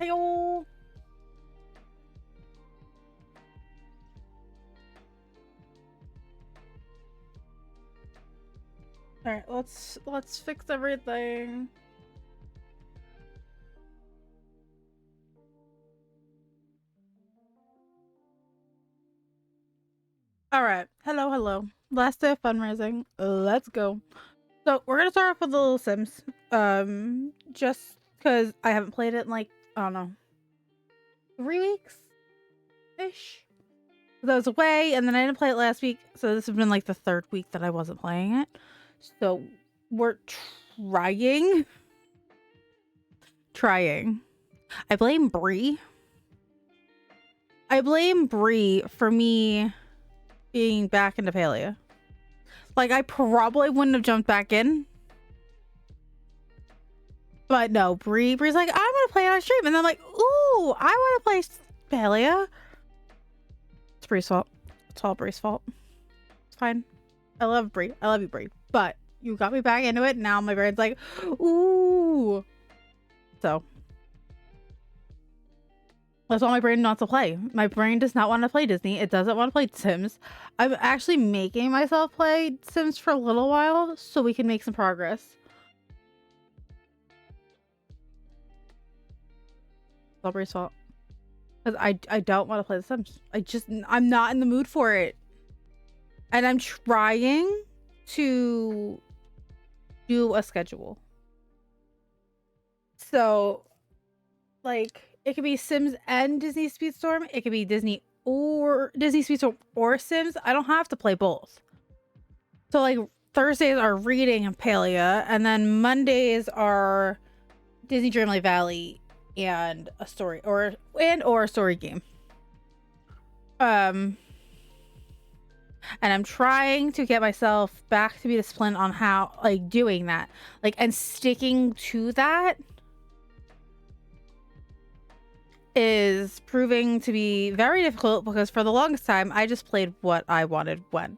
Heyo. All right, let's fix everything. All right, hello. Last day of fundraising. Let's go. So we're gonna start off with the little Sims. Just because I haven't played it in like I don't know 3 weeks ish. I was away, and then I didn't play it last week, so this has been like the 3rd week that I wasn't playing it. So we're trying. I blame Bree. For me being back into Palia. Like, I probably wouldn't have jumped back in. But no, Bree's like, I'm gonna play on stream. And I'm like, ooh, I wanna play Palia. It's Bree's fault. It's all Bree's fault. It's fine. I love Bree. I love you, Bree. But you got me back into it. Now my brain's like, ooh. So that's all my brain wants to play. My brain does not want to play Disney. It doesn't want to play Sims. I'm actually making myself play Sims for a little while so we can make some progress. It's all Bree's fault. Because I don't want to play The Sims. I'm not in the mood for it. And I'm trying to do a schedule. So, like, it could be Sims and Disney Speedstorm. It could be Disney Speedstorm or Sims. I don't have to play both. So, like, Thursdays are reading and Palia, and then Mondays are Disney Dreamlight Valley and a story or a story game. And I'm trying to get myself back to be disciplined on how, like, doing that, like, and sticking to that is proving to be very difficult because for the longest time I just played what I wanted when.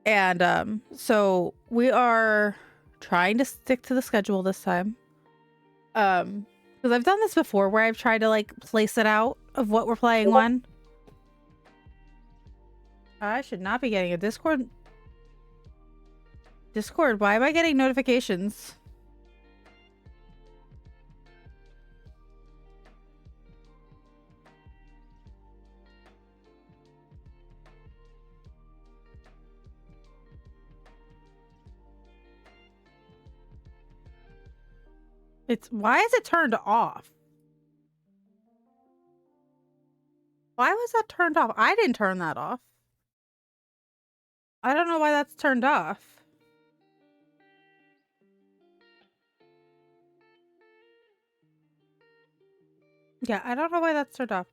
And so we are trying to stick to the schedule this time. Because I've done this before where I've tried to like place it out of what we're playing when. I should not be getting a Discord. Why am I getting notifications? Why is it turned off? Why was that turned off? I didn't turn that off. I don't know why that's turned off. Yeah, I don't know why that's turned off.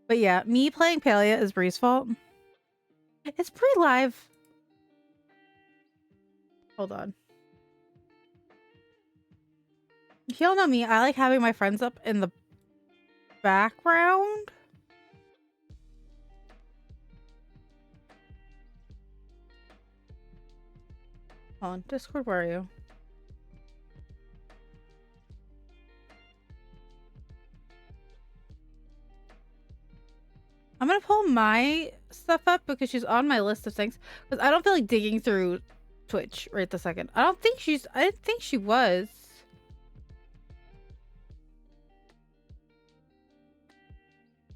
But yeah, me playing Palia is Bree's fault. It's Bree live. Hold on. If y'all know me, I like having my friends up in the background. Hold on, Discord, where are you? I'm gonna pull my stuff up because she's on my list of things. Because I don't feel like digging through Twitch right this second. I didn't think she was.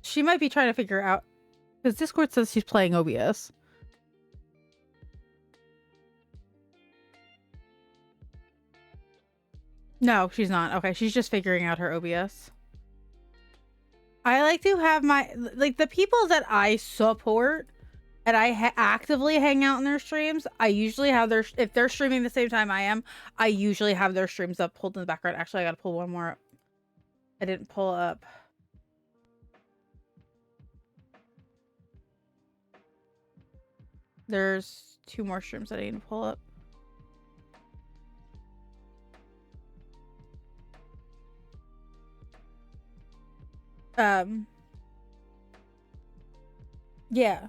She might be trying to figure out. Because Discord says she's playing OBS. No, she's not. Okay, she's just figuring out her OBS. I like to have the people that I support and I actively hang out in their streams. I usually have if they're streaming the same time I am, I usually have their streams up pulled in the background. Actually, I gotta pull one more up. I didn't pull up. There's 2 more streams that I need to pull up. Yeah.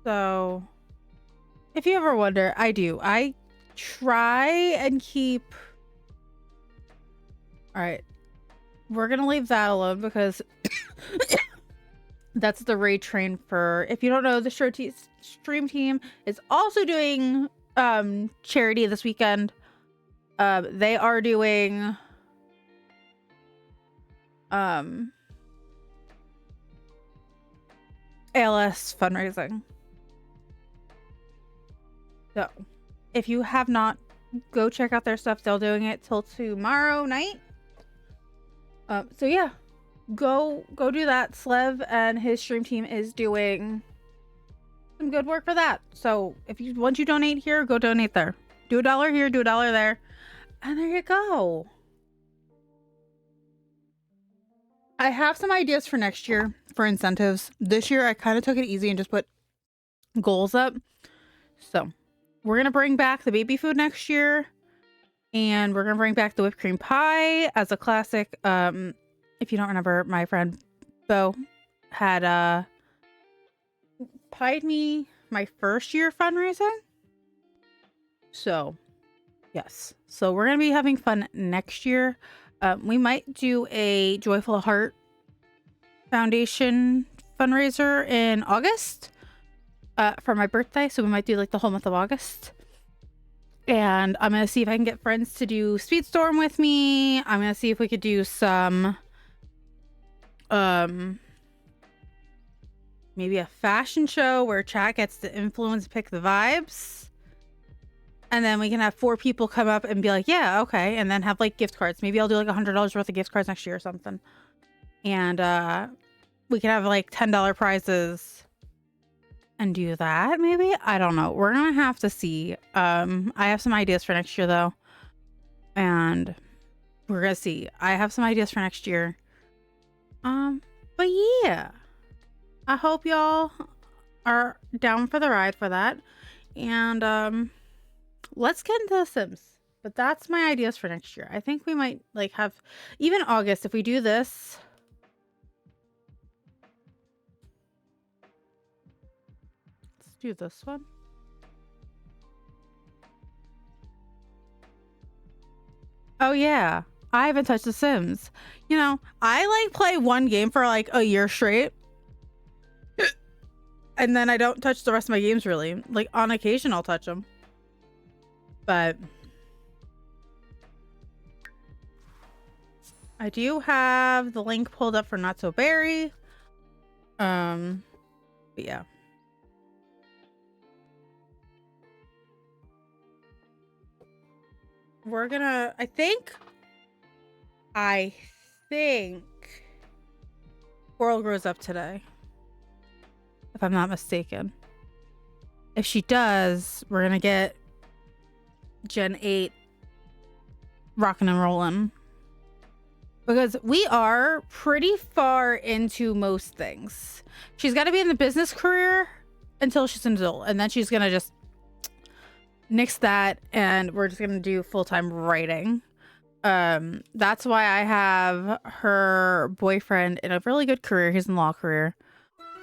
So, if you ever wonder, I try and keep... Alright. we're gonna leave that alone because that's the raid train for, if you don't know, the stream team is also doing charity this weekend. They are doing ALS fundraising. So if you have not, go check out their stuff. They're doing it till tomorrow night. So yeah, go do that. Slev and his stream team is doing some good work for that. So if you once you donate here, go donate there. Do $1 here, do $1 there, and there you go. I have some ideas for next year for incentives. This year I kind of took it easy and just put goals up. So we're gonna bring back the baby food next year, and we're gonna bring back the whipped cream pie as a classic. If you don't remember, my friend Bo had pied me my first year fundraising. So yes, so we're gonna be having fun next year. We might do a Joyful Heart Foundation fundraiser in August for my birthday. So we might do like the whole month of August. And I'm going to see if I can get friends to do Speedstorm with me. I'm going to see if we could do some, maybe a fashion show where chat gets to influence, pick the vibes. And then we can have 4 people come up and be like, yeah, okay. And then have like gift cards. Maybe I'll do like $100 worth of gift cards next year or something. And we can have like $10 prizes and do that. Maybe, I don't know. We're gonna have to see. I have some ideas for next year though, and we're gonna see. I have some ideas for next year. But yeah, I hope y'all are down for the ride for that. And let's get into The Sims. But that's my ideas for next year. I think we might like have even August if we do this. Do this one. Oh yeah, I haven't touched The Sims. You know, I like play one game for like a year straight, and then I don't touch the rest of my games really. Like on occasion I'll touch them, but I do have the link pulled up for Not So Berry. But yeah. We're gonna, I think Coral grows up today, if I'm not mistaken. If she does, we're gonna get Gen 8 rocking and rolling, because we are pretty far into most things. She's got to be in the business career until she's an adult, and then she's gonna just nix that, and we're just gonna do full-time writing. That's why I have her boyfriend in a really good career. He's in law career.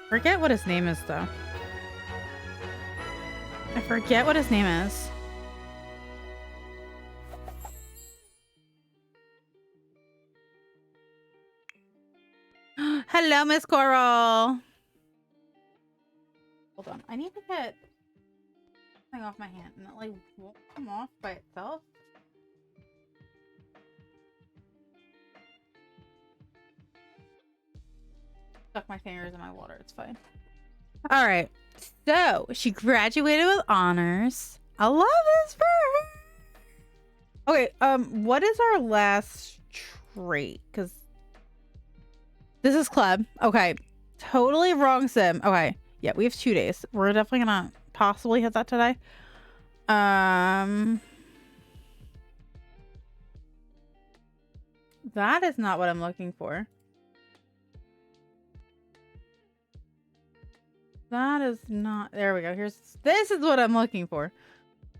Forget what his name is though. I forget what his name is. Hello, Miss Coral. Hold on, I need to get off my hand, and it like won't come off by itself. Stuck my fingers in my water. It's fine. All right. So she graduated with honors. I love this for her. Okay. What is our last trait? Because this is club. Okay. Totally wrong sim. Okay. Yeah, we have 2 days. We're definitely gonna possibly hit that today. That is not what I'm looking for. That is not, there we go. This is what I'm looking for.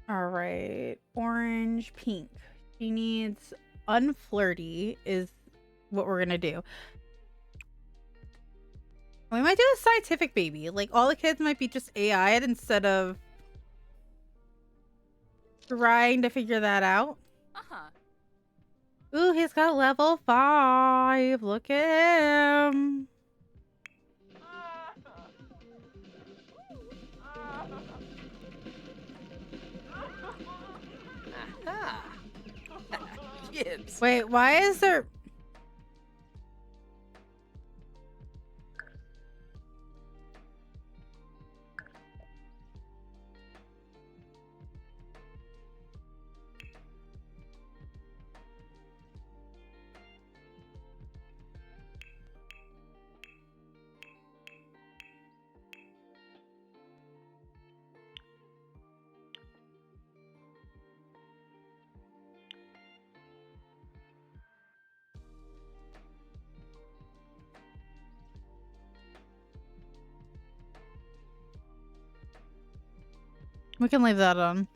All right, orange, pink. She needs unflirty is what we're gonna do. We might do a scientific baby. Like all the kids might be just AI'd instead of trying to figure that out. Ooh, he's got level 5. Look at him. Aha! Gibbs. Wait, why is there... We can leave that on.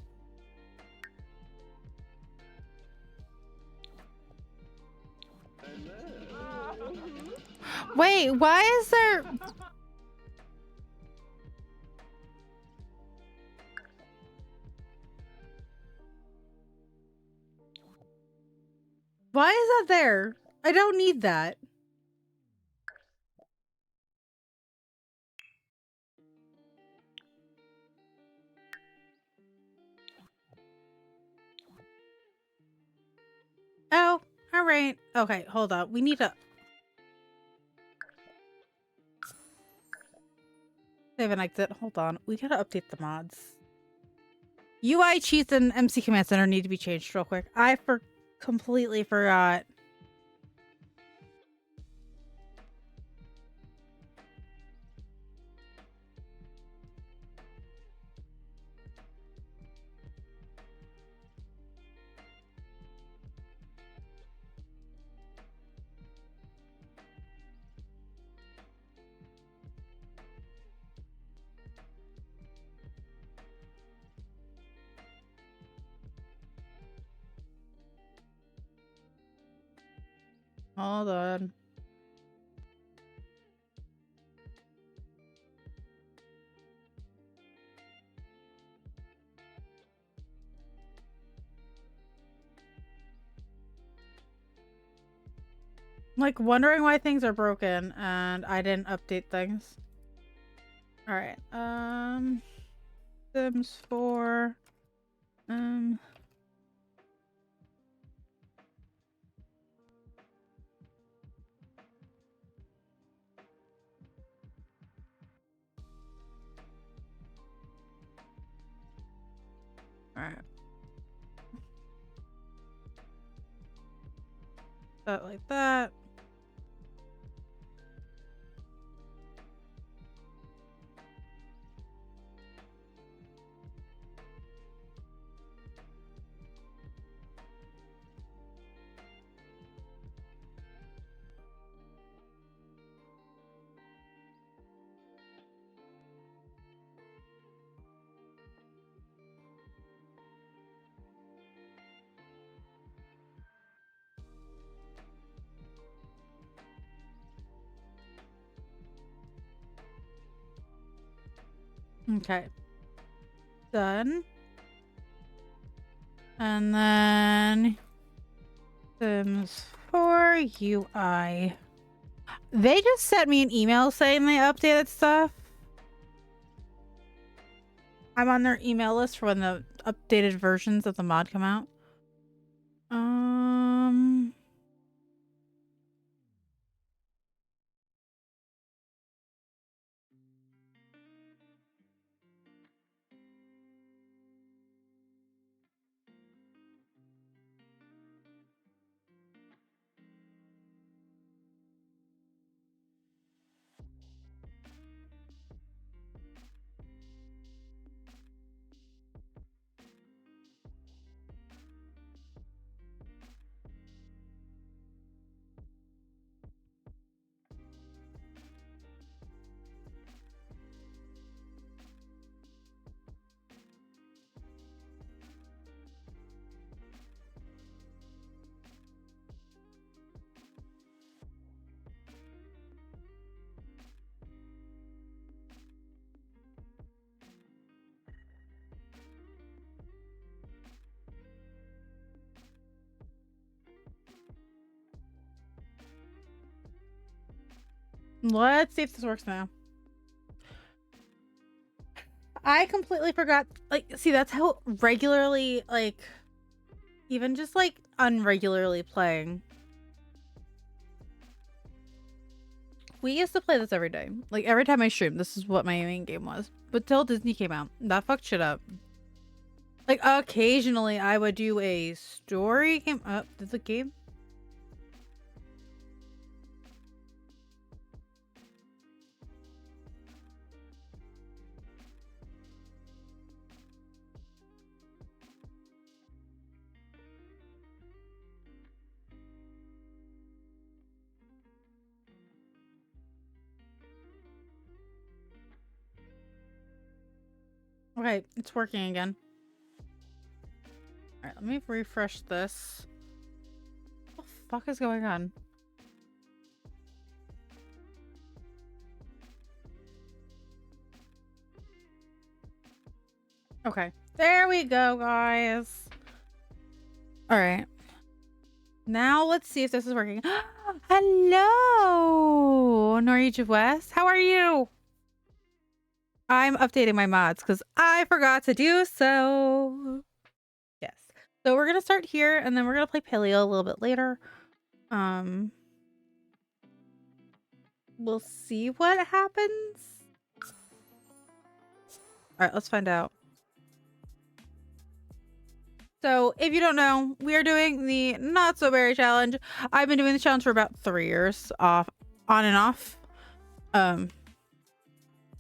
Wait, why is there... Why is that there? I don't need that. Oh, all right. Okay, hold on. We need to save and exit. Hold on. We gotta update the mods. UI cheats and MC Command Center need to be changed real quick. I completely forgot. Hold on. I'm like wondering why things are broken and I didn't update things. All right. Sims 4. All right. That like that. Okay. Done. And then Sims 4 UI. They just sent me an email saying they updated stuff. I'm on their email list for when the updated versions of the mod come out. Let's see if this works now. I completely forgot. Like, see, that's how regularly, like, even just like unregularly playing. We used to play this every day. Like, every time I streamed, this is what my main game was. But till Disney came out, that fucked shit up. Like, occasionally I would do a story game. Did the game? Okay, it's working again. Alright, let me refresh this. What the fuck is going on? Okay, there we go, guys. Alright. Now let's see if this is working. Hello, Norwegian West. How are you? I'm updating my mods because I forgot to do so. Yes. So we're gonna start here and then we're gonna play Paleo a little bit later. We'll see what happens. Alright, let's find out. So if you don't know, we are doing the Not So Berry Challenge. I've been doing the challenge for about 3 years, on and off.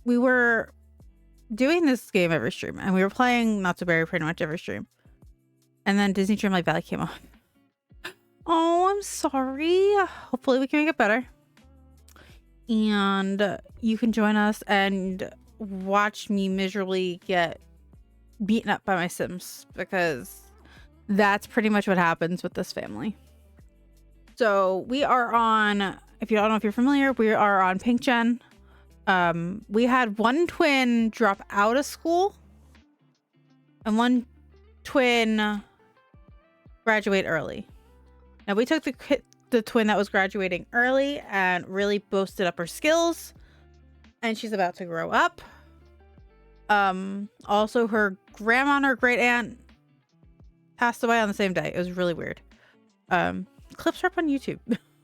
We were doing this game every stream and we were playing Not So Berry pretty much every stream. And then Disney Dreamlight Valley came on. Oh, I'm sorry. Hopefully we can make it better. And you can join us and watch me miserably get beaten up by my Sims, because that's pretty much what happens with this family. So we are on, if you don't know if you're familiar, we are on Pink Gen. We had one twin drop out of school and one twin graduate early. Now we took the twin that was graduating early and really boosted up her skills, and she's about to grow up. Also her grandma and her great aunt passed away on the same day. It was really weird. Clips are up on YouTube.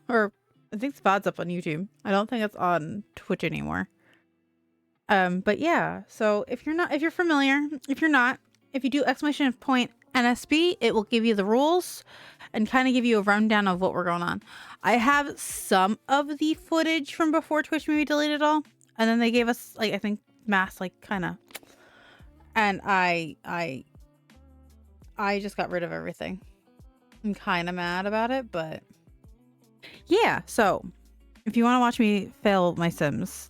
Or I think VOD's up on YouTube. I don't think it's on Twitch anymore. But yeah, so if you're familiar, if you're not, if you do exclamation point NSB, it will give you the rules and kind of give you a rundown of what we're going on. I have some of the footage from before Twitch maybe deleted it all, and then they gave us, like, I think mass, like, kind of, and I just got rid of everything. I'm kind of mad about it, but yeah. So if you want to watch me fail my Sims,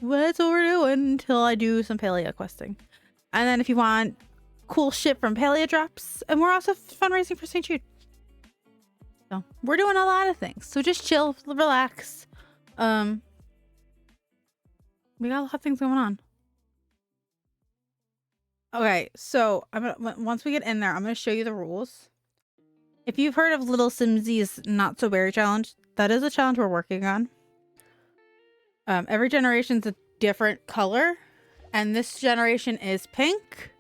that's what we're doing until I do some Palia Questing. And then if you want cool shit from Palia drops, and we're also fundraising for St. Jude. So we're doing a lot of things. So just chill, relax. We got a lot of things going on. Okay, so once we get in there, I'm gonna show you the rules. If you've heard of Little Simsy's Not So Berry Challenge, that is a challenge we're working on. Every generation's a different color, and this generation is pink.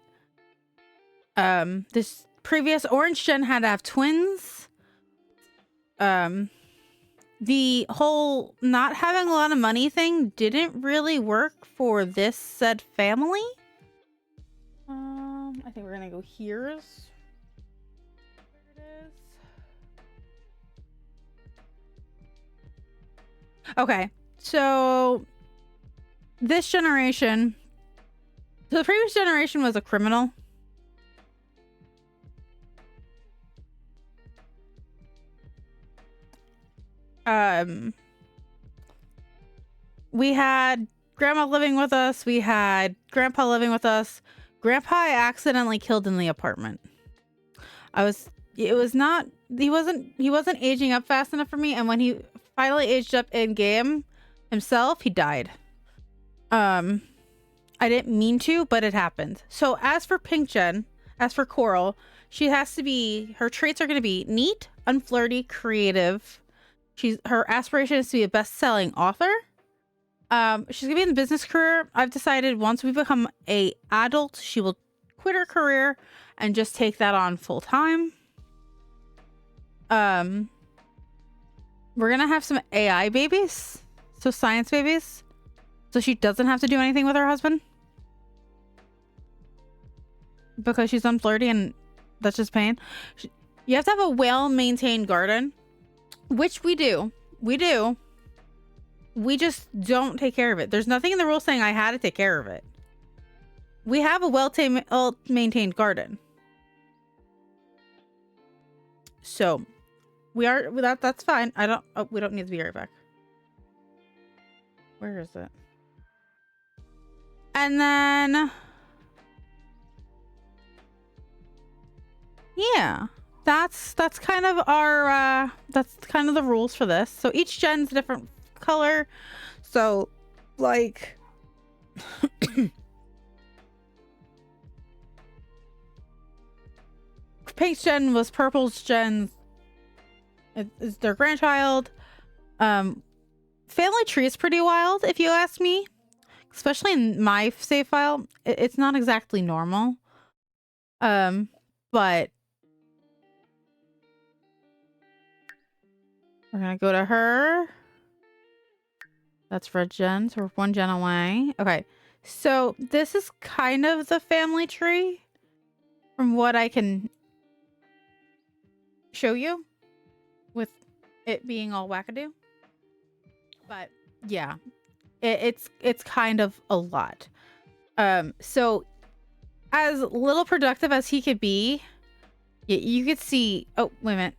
This previous orange gen had to have twins. The whole not having a lot of money thing didn't really work for this said family. I think we're gonna go here's. There it is. Okay, so this generation, so the previous generation was a criminal. We had grandma living with us. We had grandpa living with us. Grandpa I accidentally killed in the apartment. He wasn't aging up fast enough for me. And when he finally aged up in game himself, he died. I didn't mean to, but it happened. So as for Pink Gen, as for Coral, her traits are going to be neat, unflirty, creative. Her aspiration is to be a best-selling author. She's gonna be in the business career. I've decided once we become a adult, she will quit her career and just take that on full time. We're gonna have some AI babies, so science babies, so she doesn't have to do anything with her husband because she's unflirty and that's just pain. You have to have a well-maintained garden, which we do. We do. We just don't take care of it. There's nothing in the rules saying I had to take care of it. We have a well-maintained garden. So we are that's fine. We don't need to be right back. Where is it? And then yeah, that's kind of our that's kind of the rules for this. So each gen's a different color. So like Pink's gen was Purple's gen. Is their grandchild. Family tree is pretty wild, if you ask me. Especially in my save file. It's not exactly normal. But we're gonna go to her. That's red gen, so we're one gen away. Okay, so this is kind of the family tree from what I can show you with it being all wackadoo. But yeah, it's kind of a lot. So as little productive as he could be, you could see. Oh, wait a minute.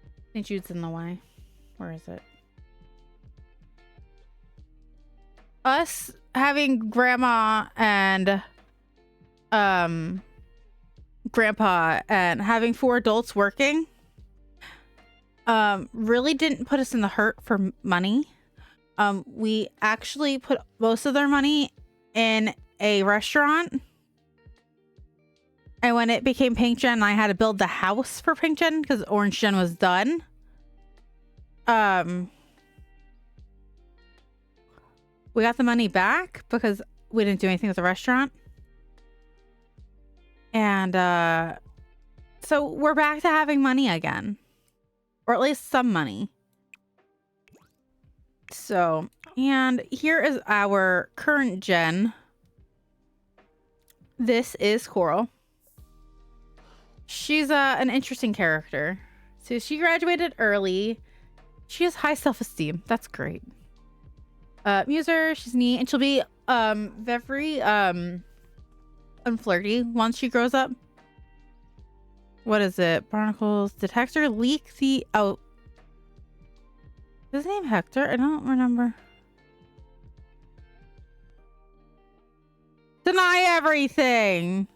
I think Jude's in the way. Where is it? Us having grandma and grandpa and having 4 adults working really didn't put us in the hurt for money. We actually put most of their money in a restaurant, and when it became Pink Gen, I had to build the house for Pink Gen because Orange Gen was done. We got the money back because we didn't do anything with the restaurant. And so we're back to having money again. Or at least some money. So, and here is our current gen. This is Coral. She's an interesting character. So she graduated early. She has high self-esteem. That's great. Muser, she's neat, and she'll be very unflirty once she grows up. What is it? Barnacles detector leak the is his name Hector? I don't remember. Deny everything.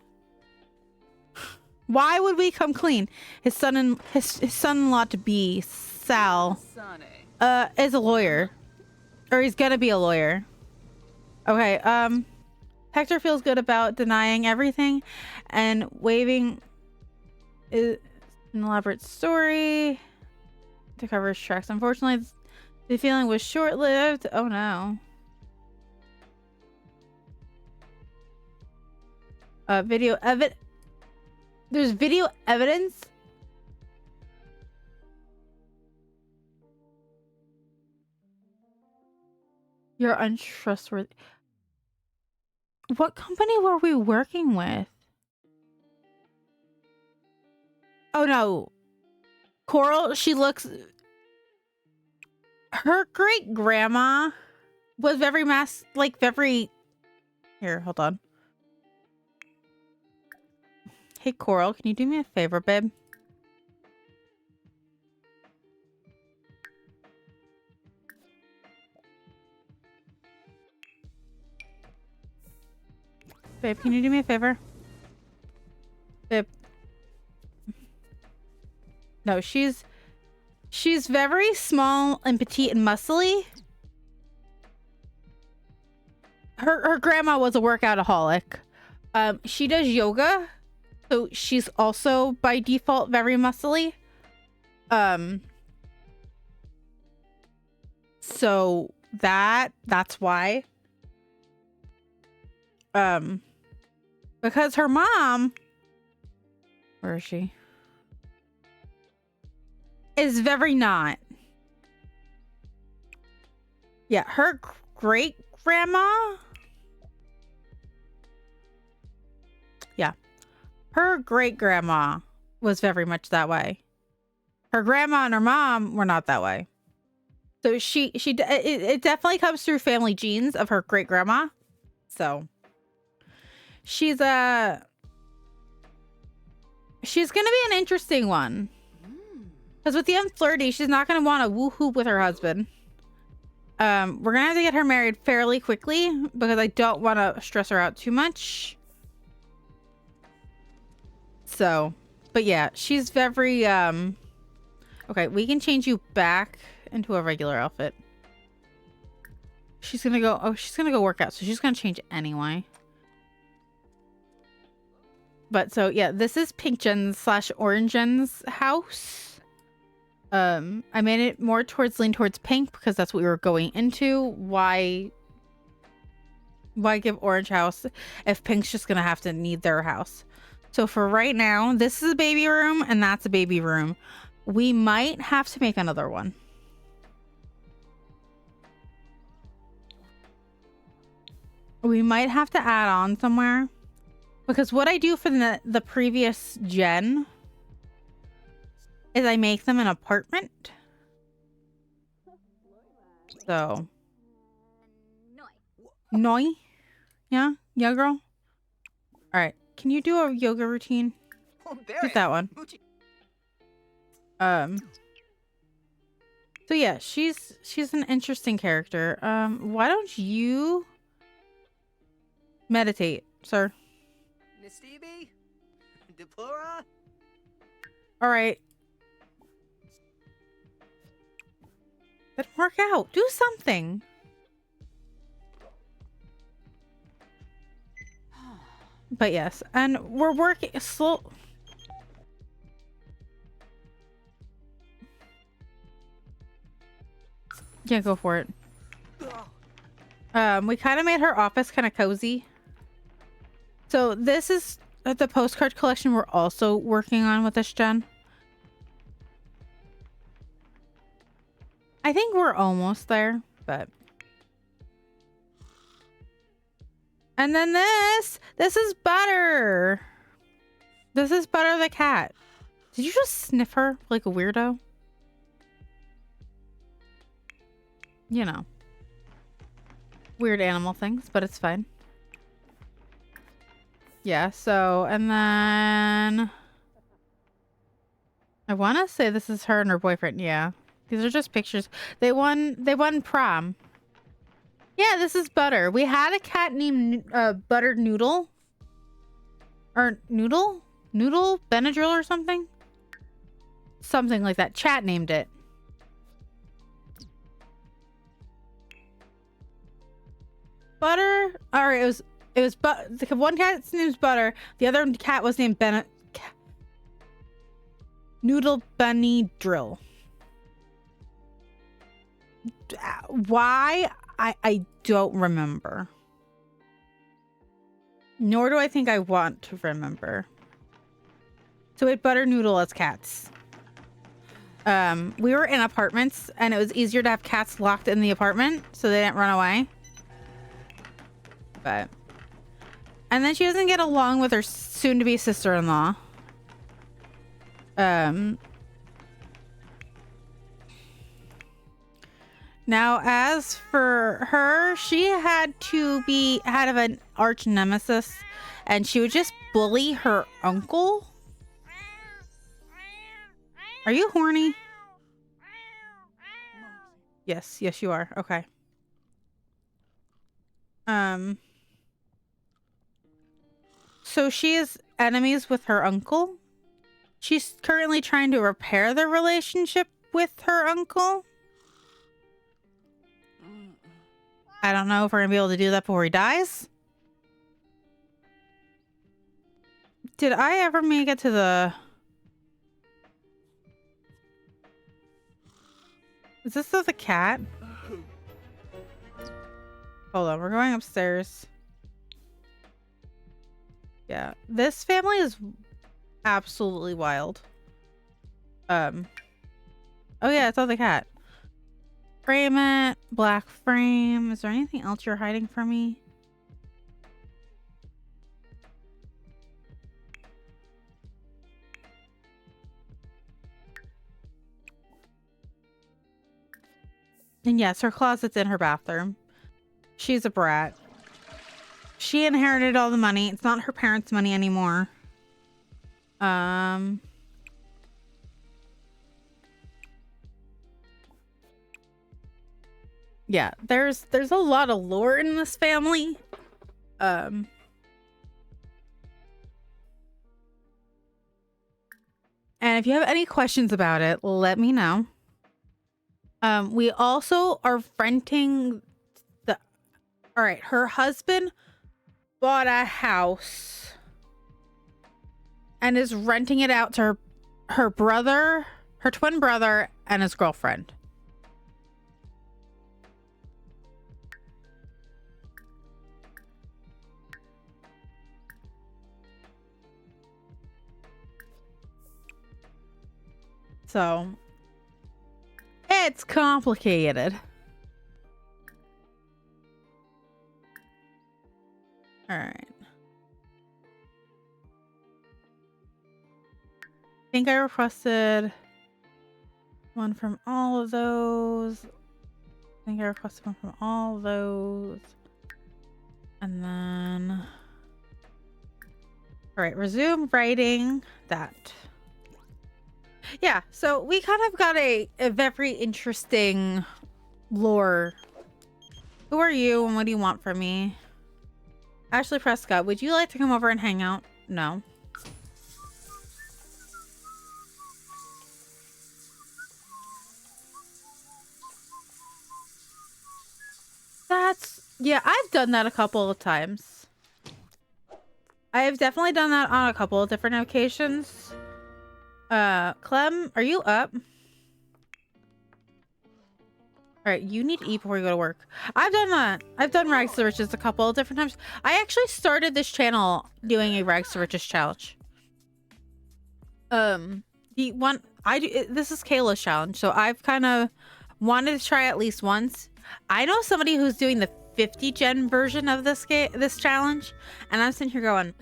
Why would we come clean? His son-in-law to be Sal is a lawyer. Or he's gonna be a lawyer. Okay, Hector feels good about denying everything and waving is an elaborate story to cover his tracks. Unfortunately, the feeling was short-lived. Oh no. There's video evidence. You're untrustworthy. What company were we working with? Oh no. Coral, she looks... Her great grandma was very very... Here, hold on. Hey Coral, can you do me a favor, babe? Babe, can you do me a favor? Babe. No, she's very small and petite and muscly. Her grandma was a workoutaholic. She does yoga, so she's also by default very muscly. So that's why. Because her mom, where is she? Is very not. Yeah, her great grandma. Yeah, her great grandma was very much that way. Her grandma and her mom were not that way. So it definitely comes through family genes of her great grandma. So she's gonna be an interesting one. Because with the unflirty, she's not gonna want to woohoo with her husband. We're gonna have to get her married fairly quickly because I don't want to stress her out too much. So, but yeah, she's very okay, we can change you back into a regular outfit. She's gonna go work out, so she's gonna change anyway. But so yeah, this is Pink Jen's / Orange Jen's house. I made it more lean towards pink because that's what we were going into. Why give orange house if pink's just gonna have to need their house? So for right now, this is a baby room and that's a baby room. We might have to make another one. We might have to add on somewhere because what I do for the previous gen is I make them an apartment. So. Noi? Yeah? Yeah, girl? Alright. Can you do a yoga routine? Do that one. So yeah, she's an interesting character. Why don't you meditate, sir? Alright. But work out. Do something. But yes, and we're working slow. Yeah, go for it. We kind of made her office kind of cozy. So this is the postcard collection we're also working on with this gen. I think we're almost there, but. And then this is Butter. This is Butter the cat. Did you just sniff her like a weirdo? You know. Weird animal things, but it's fine. Yeah, so, and then I want to say this is her and her boyfriend. Yeah. These are just pictures. They won prom. Yeah, this is Butter. We had a cat named Butter Noodle. Or Noodle Benadryl or something. Something like that. Chat named it. Butter. All right, it was the one cat's name's Butter. The other cat was named Noodle Bunny Drill. Why? I don't remember. Nor do I think I want to remember. So we had Butter Noodle as cats. We were in apartments and it was easier to have cats locked in the apartment so they didn't run away. But and then she doesn't get along with her soon-to-be sister-in-law. Now, as for her, she had to be out of an arch nemesis, and she would just bully her uncle. Are you horny? Yes, you are. Okay. So she is enemies with her uncle. She's currently trying to repair the relationship with her uncle. I don't know if we're gonna be able to do that before he dies. Did I ever make it to the... Is this the cat? Hold on, we're going upstairs. Yeah, this family is absolutely wild. Oh yeah, it's all the cat. Frame it. Black frame. Is there anything else you're hiding from me? And yes, her closet's in her bathroom. She's a brat. She inherited all the money. It's not her parents' money anymore. Yeah, there's a lot of lore in this family. And if you have any questions about it, let me know. We also are renting the... All right, her husband bought a house and is renting it out to her brother, her twin brother, and his girlfriend. So it's complicated. All right. I think I requested one from all of those. I think I requested one from all of those. And then... All right, resume writing that. Yeah, so we kind of got a very interesting lore. Who are you and what do you want from me? Ashley Prescott, would you like to come over and hang out? No. Yeah, I've done that a couple of times. I have definitely done that on a couple of different occasions. Clem, are you up? All right, you need to eat before you go to work. I've done that. I've done Rags to Riches a couple of different times. I actually started this channel doing a Rags to Riches challenge. This is Kayla's challenge, so I've kind of wanted to try at least once. I know somebody who's doing the 50 gen version of this challenge, and I'm sitting here going,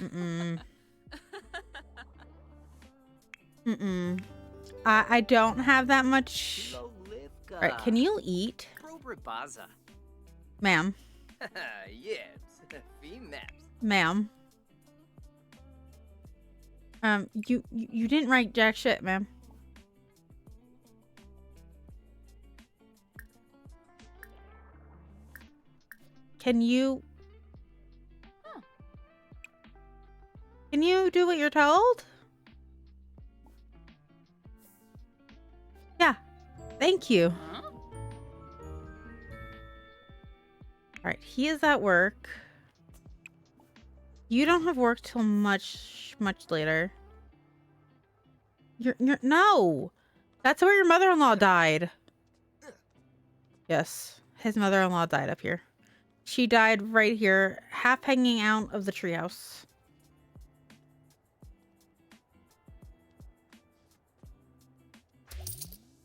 I don't have that much. All right, can you eat, ma'am? Ma'am. You didn't write jack shit, ma'am. Can you do what you're told? Yeah. Thank you. All right, he is at work. You don't have work till much later. You're no. That's where your mother-in-law died. Yes, his mother-in-law died up here. She died right here, half hanging out of the treehouse.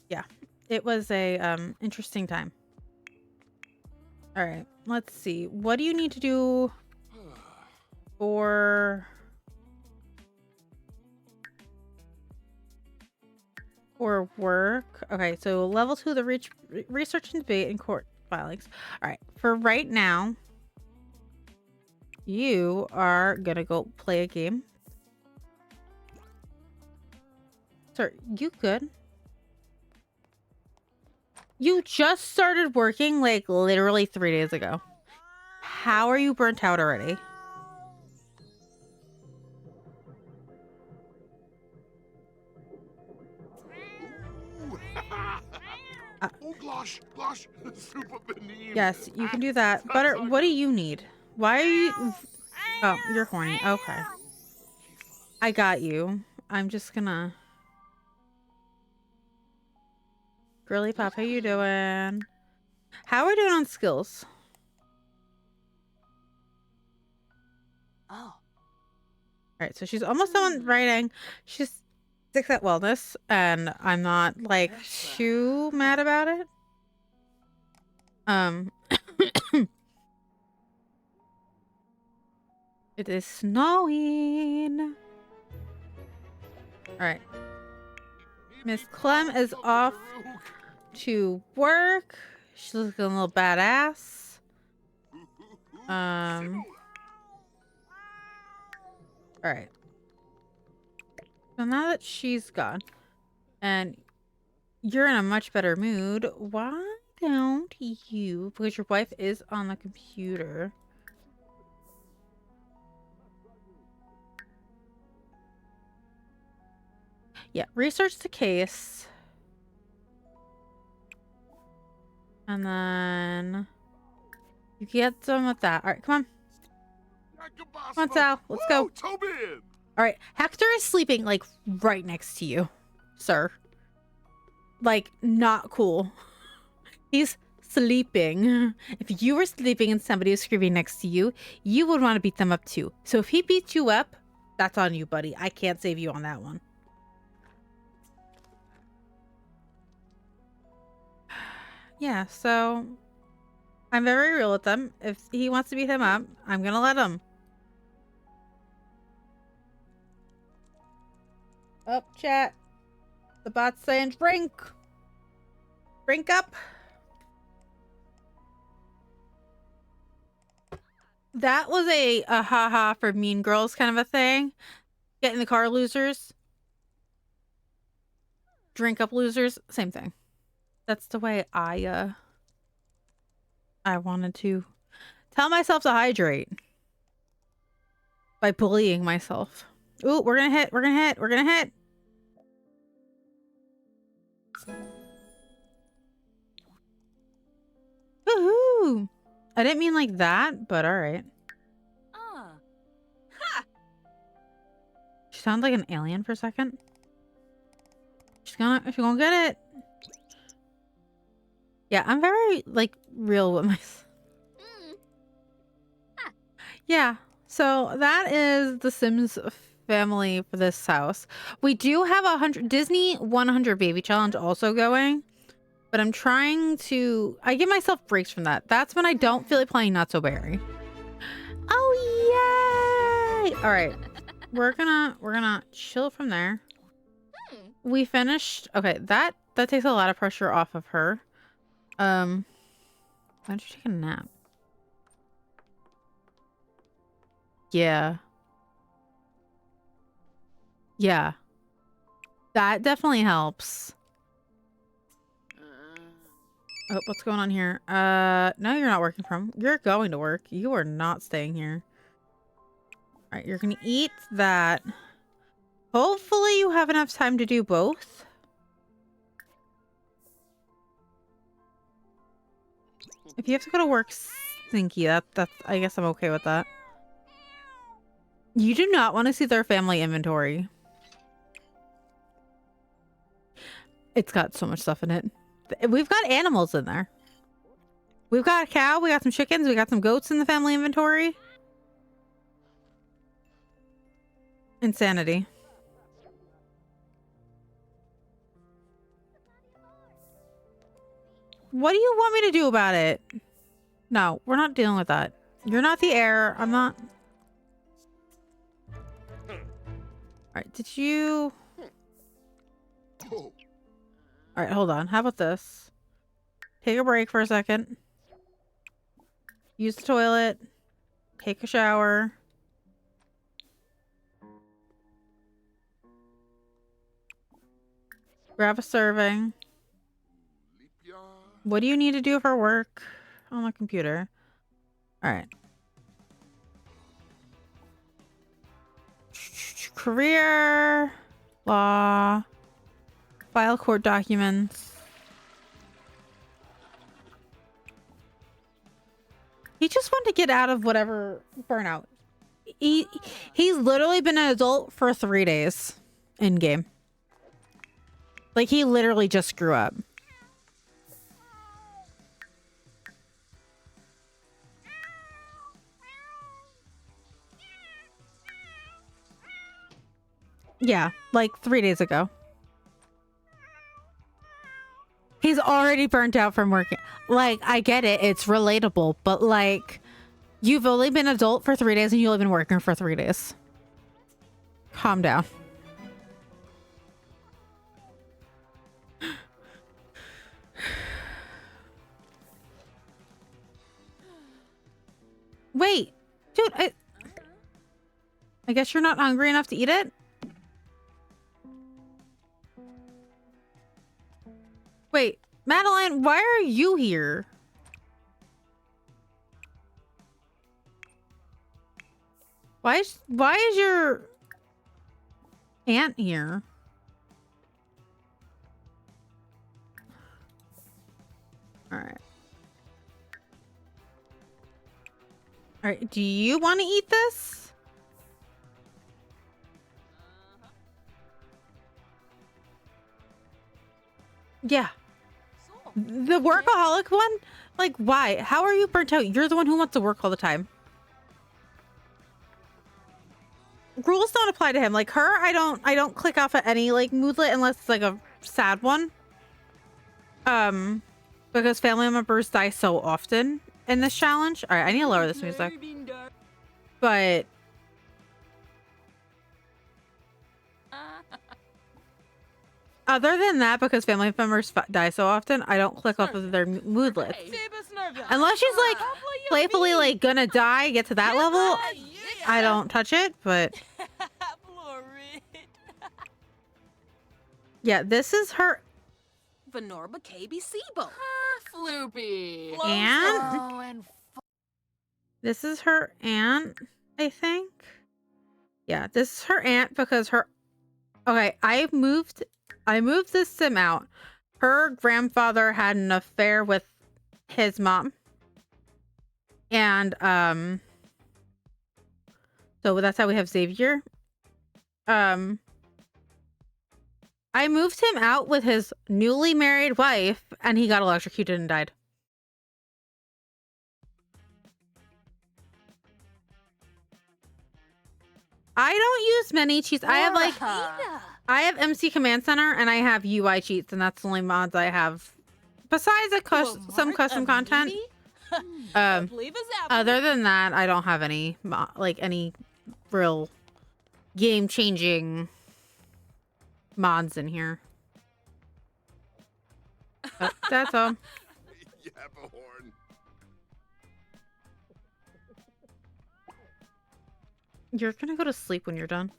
Yeah, it was a interesting time. All right, let's see. What do you need to do for work? Okay, so level 2, the research and debate and court filings. All right, for right now, you are gonna go play a game. Sir, you good? You just started working like literally 3 days ago. How are you burnt out already? Yes, you can do that. Butter, what do you need? Why are you... Oh, you're horny. Okay. I got you. I'm just gonna... Girly Pop, how you doing? How are we doing on skills? All right, so she's almost done writing. She's 6 at wellness, and I'm not like too mad about it. It is snowing. All right. Miss Clem is off to work. She's looking a little badass. All right. So now that she's gone and you're in a much better mood, why don't you, because your wife is on the computer. Yeah, research the case. And then you get done with that. All right, come on. Come on, Sal. Let's go. All right, Hector is sleeping like right next to you, sir. Like, not cool. He's sleeping. If you were sleeping and somebody was screaming next to you, you would want to beat them up too. So if he beats you up, that's on you, buddy. I can't save you on that one. Yeah, so I'm very real with them. If he wants to beat him up, I'm gonna let him. Up, chat. The bot's saying drink. Drink up. That was a haha for Mean Girls kind of a thing. Get in the car, losers. Drink up, losers. Same thing. That's the way I wanted to tell myself to hydrate by bullying myself. Ooh, we're gonna hit. We're gonna hit. We're gonna hit. Woohoo! I didn't mean like that, but all right. She sounds like an alien for a second. She's gonna get it. Yeah, I'm very like real with myself. Yeah, so that is the Sims family for this house. We do have 100 Disney 100 baby challenge also going, but I'm trying to. I give myself breaks from that. That's when I don't feel like playing Not So Berry. Oh yay! All right, we're gonna chill from there. We finished. Okay, that takes a lot of pressure off of her. Why don't you take a nap? Yeah. Yeah. That definitely helps. Oh, what's going on here? No, you're not working from. You're going to work. You are not staying here. All right, you're gonna eat that. Hopefully you have enough time to do both. If you have to go to work stinky, that's I guess I'm okay with that. You do not want to see their family inventory. It's got so much stuff in it. We've got animals in there. We've got a cow, we got some chickens, we got some goats in the family inventory. Insanity. What do you want me to do about it? No, we're not dealing with that. You're not the heir. I'm not. Alright, did you... Alright, hold on. How about this? Take a break for a second. Use the toilet. Take a shower. Grab a serving. What do you need to do for work on the computer? Alright. Career. Law. File court documents. He just wanted to get out of whatever burnout. He's literally been an adult for 3 days in game. Like, he literally just grew up. Yeah, like 3 days ago. He's already burnt out from working. Like, I get it. It's relatable. But, like, you've only been adult for 3 days and you've only been working for 3 days. Calm down. Wait. Dude, I guess you're not hungry enough to eat it? Wait. Madeline, why are you here? Why is your aunt here? All right. All right. Do you want to eat this? Yeah. The workaholic one? Like, why? How are you burnt out? You're the one who wants to work all the time. Rules don't apply to him. Like her, I don't click off at any like moodlet unless it's like a sad one. Because family members die so often in this challenge. All right, I need to lower this music. But other than that, because family members die so often, I don't click off of their moodlets. Unless she's like playfully like gonna die, get to that level, I don't touch it. But yeah, this is her Venorba KB Sibo. Floopy. aunt. This is her aunt, I think. Yeah, this is her aunt because her. Okay, I moved this sim out. Her grandfather had an affair with his mom. And so that's how we have Xavier. I moved him out with his newly married wife and he got electrocuted and died. I don't use many cheats. I have MC Command Center and I have UI cheats, and that's the only mods I have. Besides some custom content. Other than that, I don't have any any real game-changing mods in here. That's all. You're gonna go to sleep when you're done.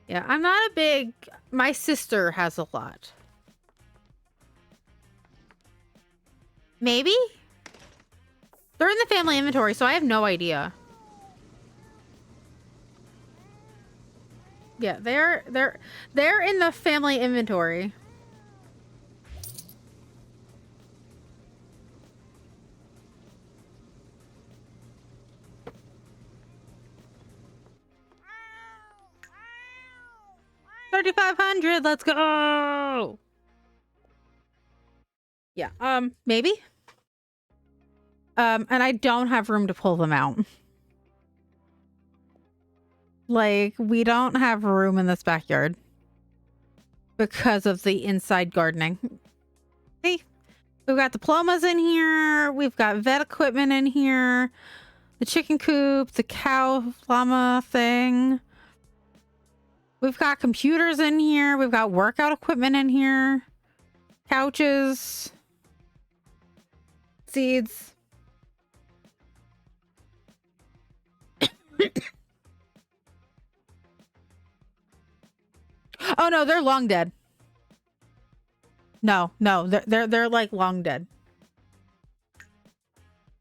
Yeah, I'm not a big... My sister has a lot. Maybe? They're in the family inventory, so I have no idea. Yeah, they're in the family inventory. $3,500. Let's go. Yeah. Maybe. And I don't have room to pull them out. Like, we don't have room in this backyard because of the inside gardening. See, we've got diplomas in here. We've got vet equipment in here. The chicken coop, the cow llama thing. We've got computers in here. We've got workout equipment in here. Couches. Seeds. Oh no, they're long dead. No, they're like long dead.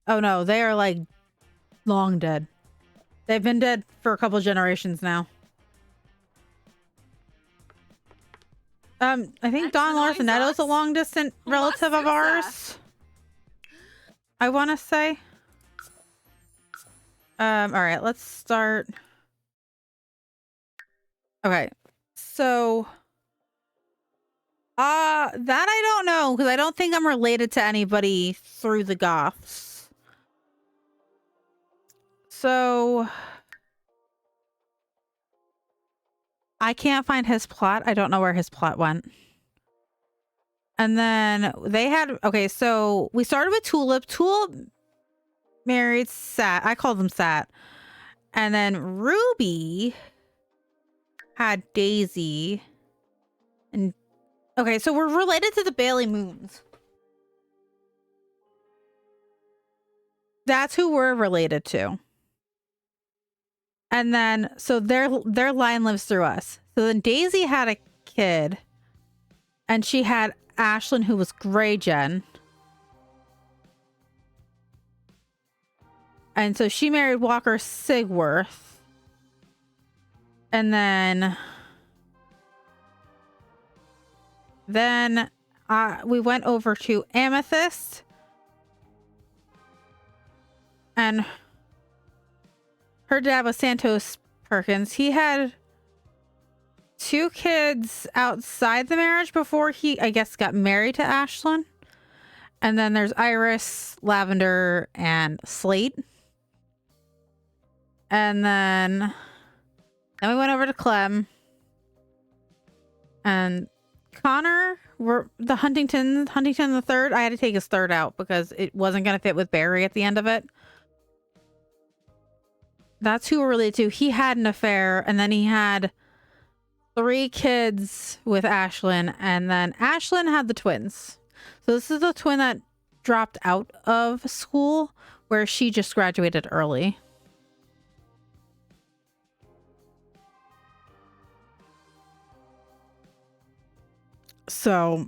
Oh no, they are like long dead. They've been dead for a couple generations now. I think Don Larthanetto's a long distant relative of ours. I want to say. All right, let's start. Okay, so That I don't know, because I don't think I'm related to anybody through the Goths. So I can't find his plot. I don't know where his plot went. And then they had, okay, so we started with Tulip. Tulip married Sat. I called them Sat. And then Ruby had Daisy. And okay, so we're related to the Bailey Moons. That's who we're related to. And then so their line lives through us. So then Daisy had a kid, and she had Ashlyn, who was Greygen. And so she married Walker Sigworth. And then we went over to Amethyst. And her dad was Santos Perkins. He had 2 kids outside the marriage before he, I guess, got married to Ashlyn. And then there's Iris, Lavender, and Slate. And then we went over to Clem. And Connor, were the Huntington the third. I had to take his third out because it wasn't going to fit with Barry at the end of it. That's who we're related to. He had an affair, and then he had 3 kids with Ashlyn, and then Ashlyn had the twins. So this is the twin that dropped out of school, where she just graduated early. So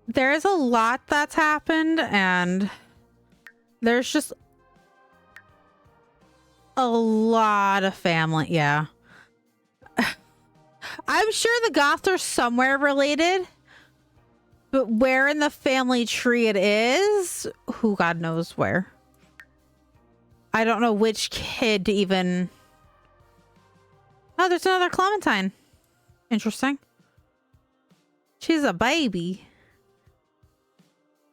there's a lot that's happened, and there's just a lot of family. Yeah. I'm sure the Goths are somewhere related, but where in the family tree it is, who God knows where. I don't know which kid to even... Oh, there's another Clementine. Interesting. She's a baby.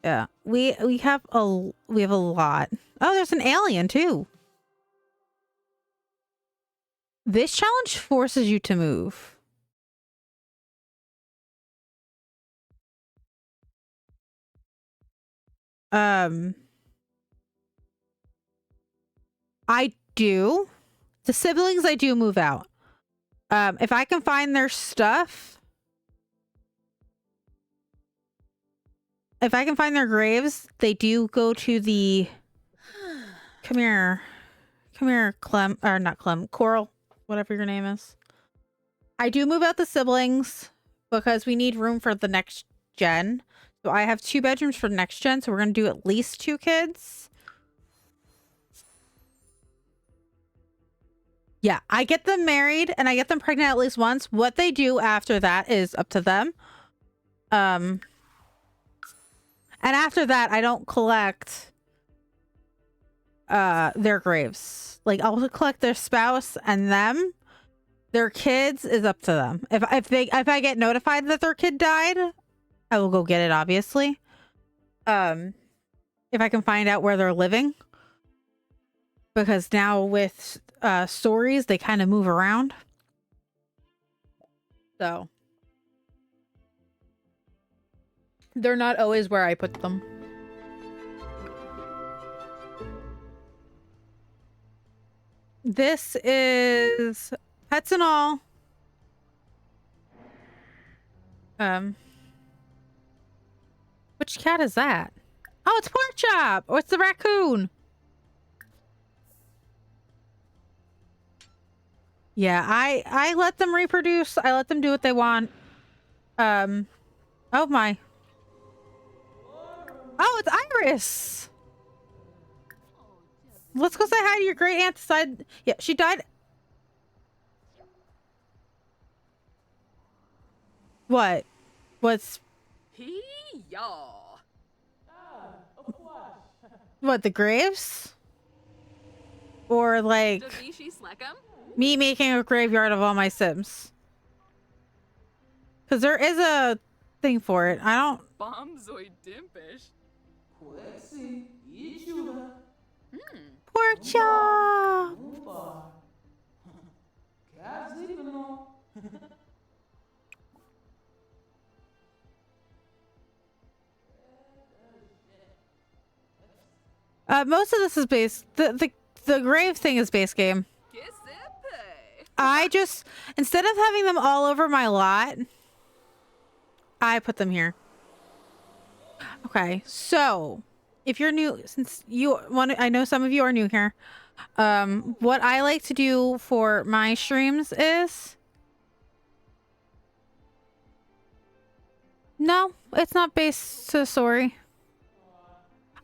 Yeah, we have a lot. Oh, there's an alien too. This challenge forces you to move. I do. The siblings, I do move out. If I can find their stuff, if I can find their graves, they do go to the... Come here, Clem, or not Clem, Coral, whatever your name is. I do move out the siblings because we need room for the next gen. So I have 2 bedrooms for the next gen, so we're going to do at least 2 kids. Yeah, I get them married and I get them pregnant at least once. What they do after that is up to them. And after that, I don't collect their graves. Like, I'll collect their spouse, and them. Their kids is up to them. If I get notified that their kid died, I will go get it, obviously. If I can find out where they're living. Because now with stories, they kind of move around. So they're not always where I put them. This is pets and all. Which cat is that? Oh, it's Pork Chop! Or it's the raccoon! Yeah, I let them reproduce. I let them do what they want. Oh my. Oh, it's Iris! Let's go say hi to your great aunt side. Yeah, she died. What? What's... Hee-yaw. What, the graves? Or like Davishi Sleckum? me making a graveyard of all my Sims? Because there is a thing for it. I don't... Bombzoid dimpish. Questing, stjude. Pork chop! Most of this is base. The grave thing is base game. Kisipe. I just, instead of having them all over my lot, I put them here. Okay, so if you're new, since you want, I know some of you are new here. What I like to do for my streams is, no, it's not based. So sorry.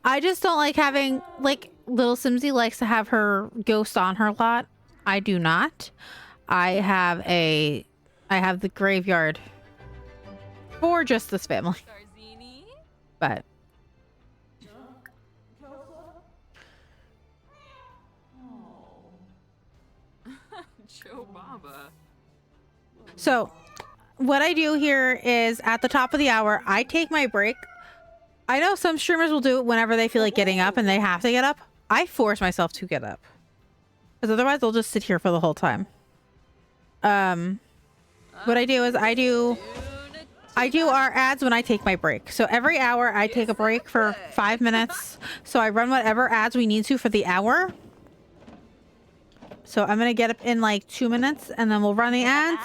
I just don't like having, like, little Simsy likes to have her ghost on her lot. I do not. I have the graveyard for just this family. Starzini. But Joe Baba. so what I do here is at the top of the hour, I take my break. I know some streamers will do it whenever they feel like getting up and they have to get up. I force myself to get up because otherwise they'll just sit here for the whole time. What I do is I do our ads when I take my break. So every hour I take a break for 5 minutes. So I run whatever ads we need to for the hour. So I'm going to get up in like 2 minutes and then we'll run the ads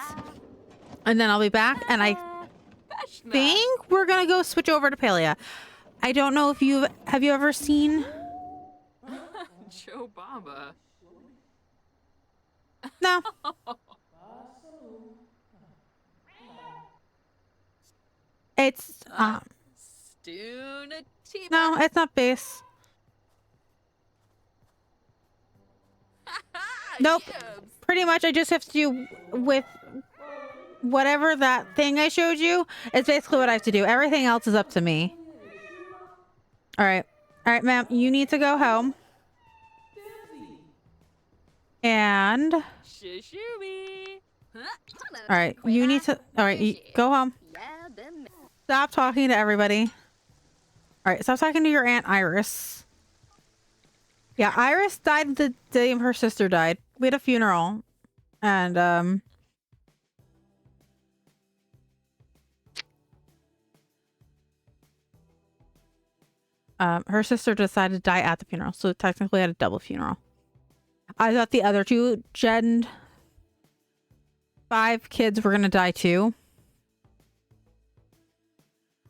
and then I'll be back. And I think we're going to go switch over to Palia. I don't know if have you ever seen? Joe Baba. No. It's no, it's not base. Nope. Pretty much I just have to do with whatever that thing I showed you. It's basically what I have to do. Everything else is up to me. All right, ma'am, you need to go home. And all right, you need to. All right, go home. Stop talking to everybody. All right, stop talking to your Aunt Iris. Yeah, Iris died the day her sister died. We had a funeral, and her sister decided to die at the funeral, so technically had a double funeral. I thought the other two Gen 5 kids were gonna die too,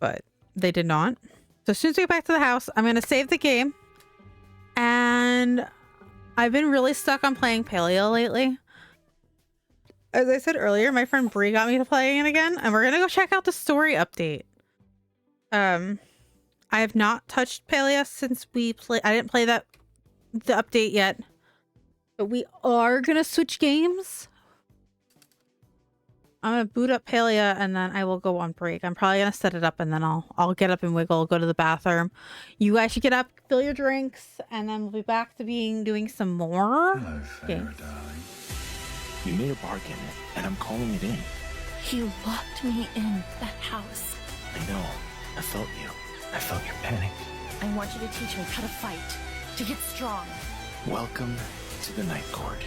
but they did not. So as soon as we get back to the house, I'm gonna save the game. And I've been really stuck on playing Palia lately. As I said earlier, my friend Bree got me to playing it again, and we're gonna go check out the story update. I have not touched Palia since I didn't play the update yet. But we are gonna switch games. I'm gonna boot up Palia and then I will go on break. I'm probably gonna set it up and then I'll get up and wiggle, go to the bathroom. You guys should get up, fill your drinks, and then we'll be back to doing some more. Hello, Farah, darling. You made a bargain, and I'm calling it in. You locked me in that house. I know. I felt you. I felt your panic. I want you to teach me how to fight, to get strong. Welcome to the Night Court.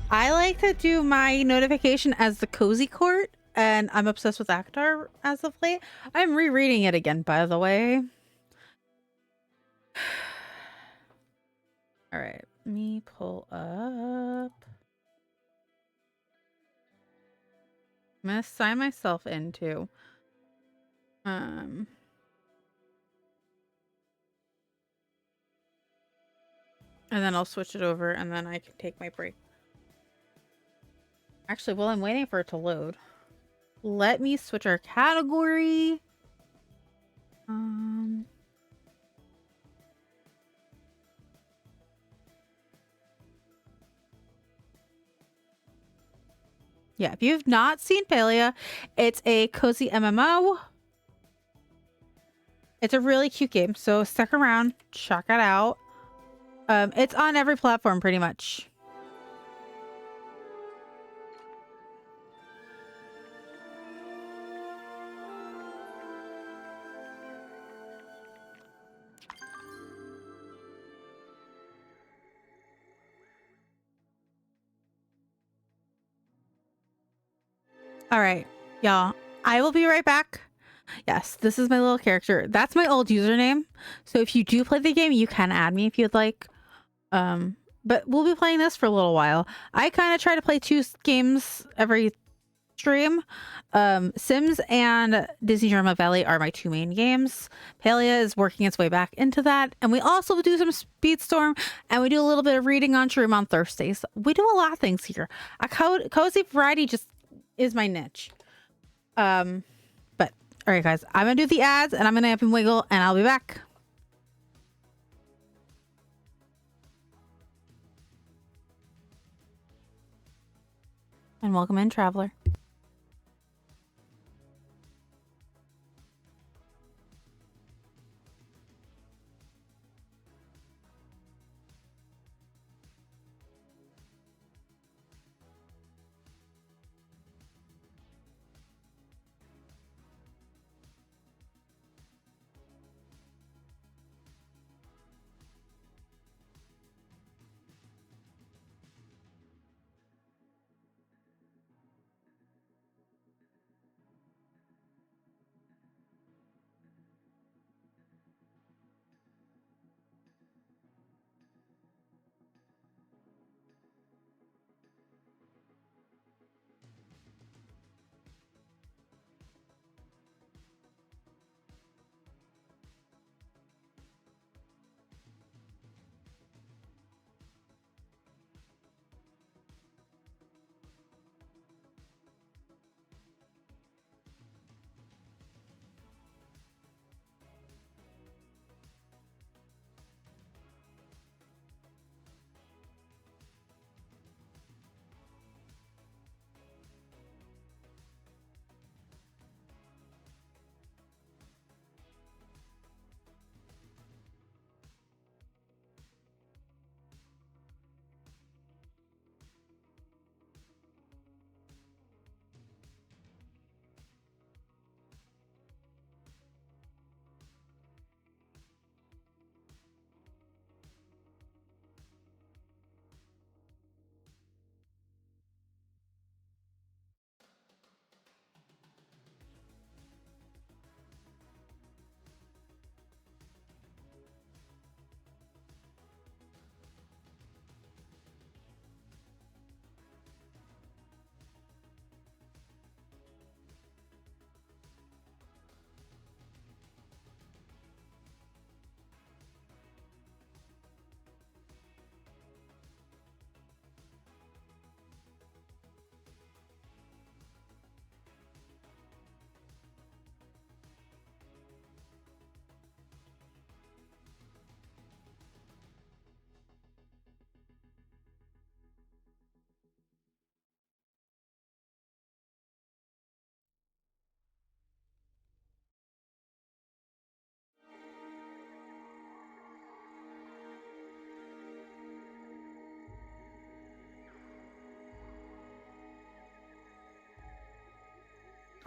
I like to do my notification as the Cozy Court, and I'm obsessed with Akhtar as of late. I'm rereading it again, by the way. All right, let me pull up. I'm gonna sign myself in too. And then I'll switch it over, and then I can take my break. Actually, while I'm waiting for it to load, let me switch our category. Yeah, if you've not seen Palia, it's a cozy MMO. It's a really cute game, so stick around, check it out. It's on every platform pretty much. All right, y'all. I will be right back. Yes, this is my little character. That's my old username. So if you do play the game, you can add me if you'd like. But we'll be playing this for a little while. I kind of try to play 2 games every stream. Sims and Disney Drama Valley are my 2 main games. Palia is working its way back into that. And we also do some Speedstorm, and we do a little bit of reading on Shroom on Thursdays. We do a lot of things here. A cozy variety just is my niche. But all right, guys, I'm gonna do the ads, and I'm gonna up and wiggle, and I'll be back. And welcome in, Traveler.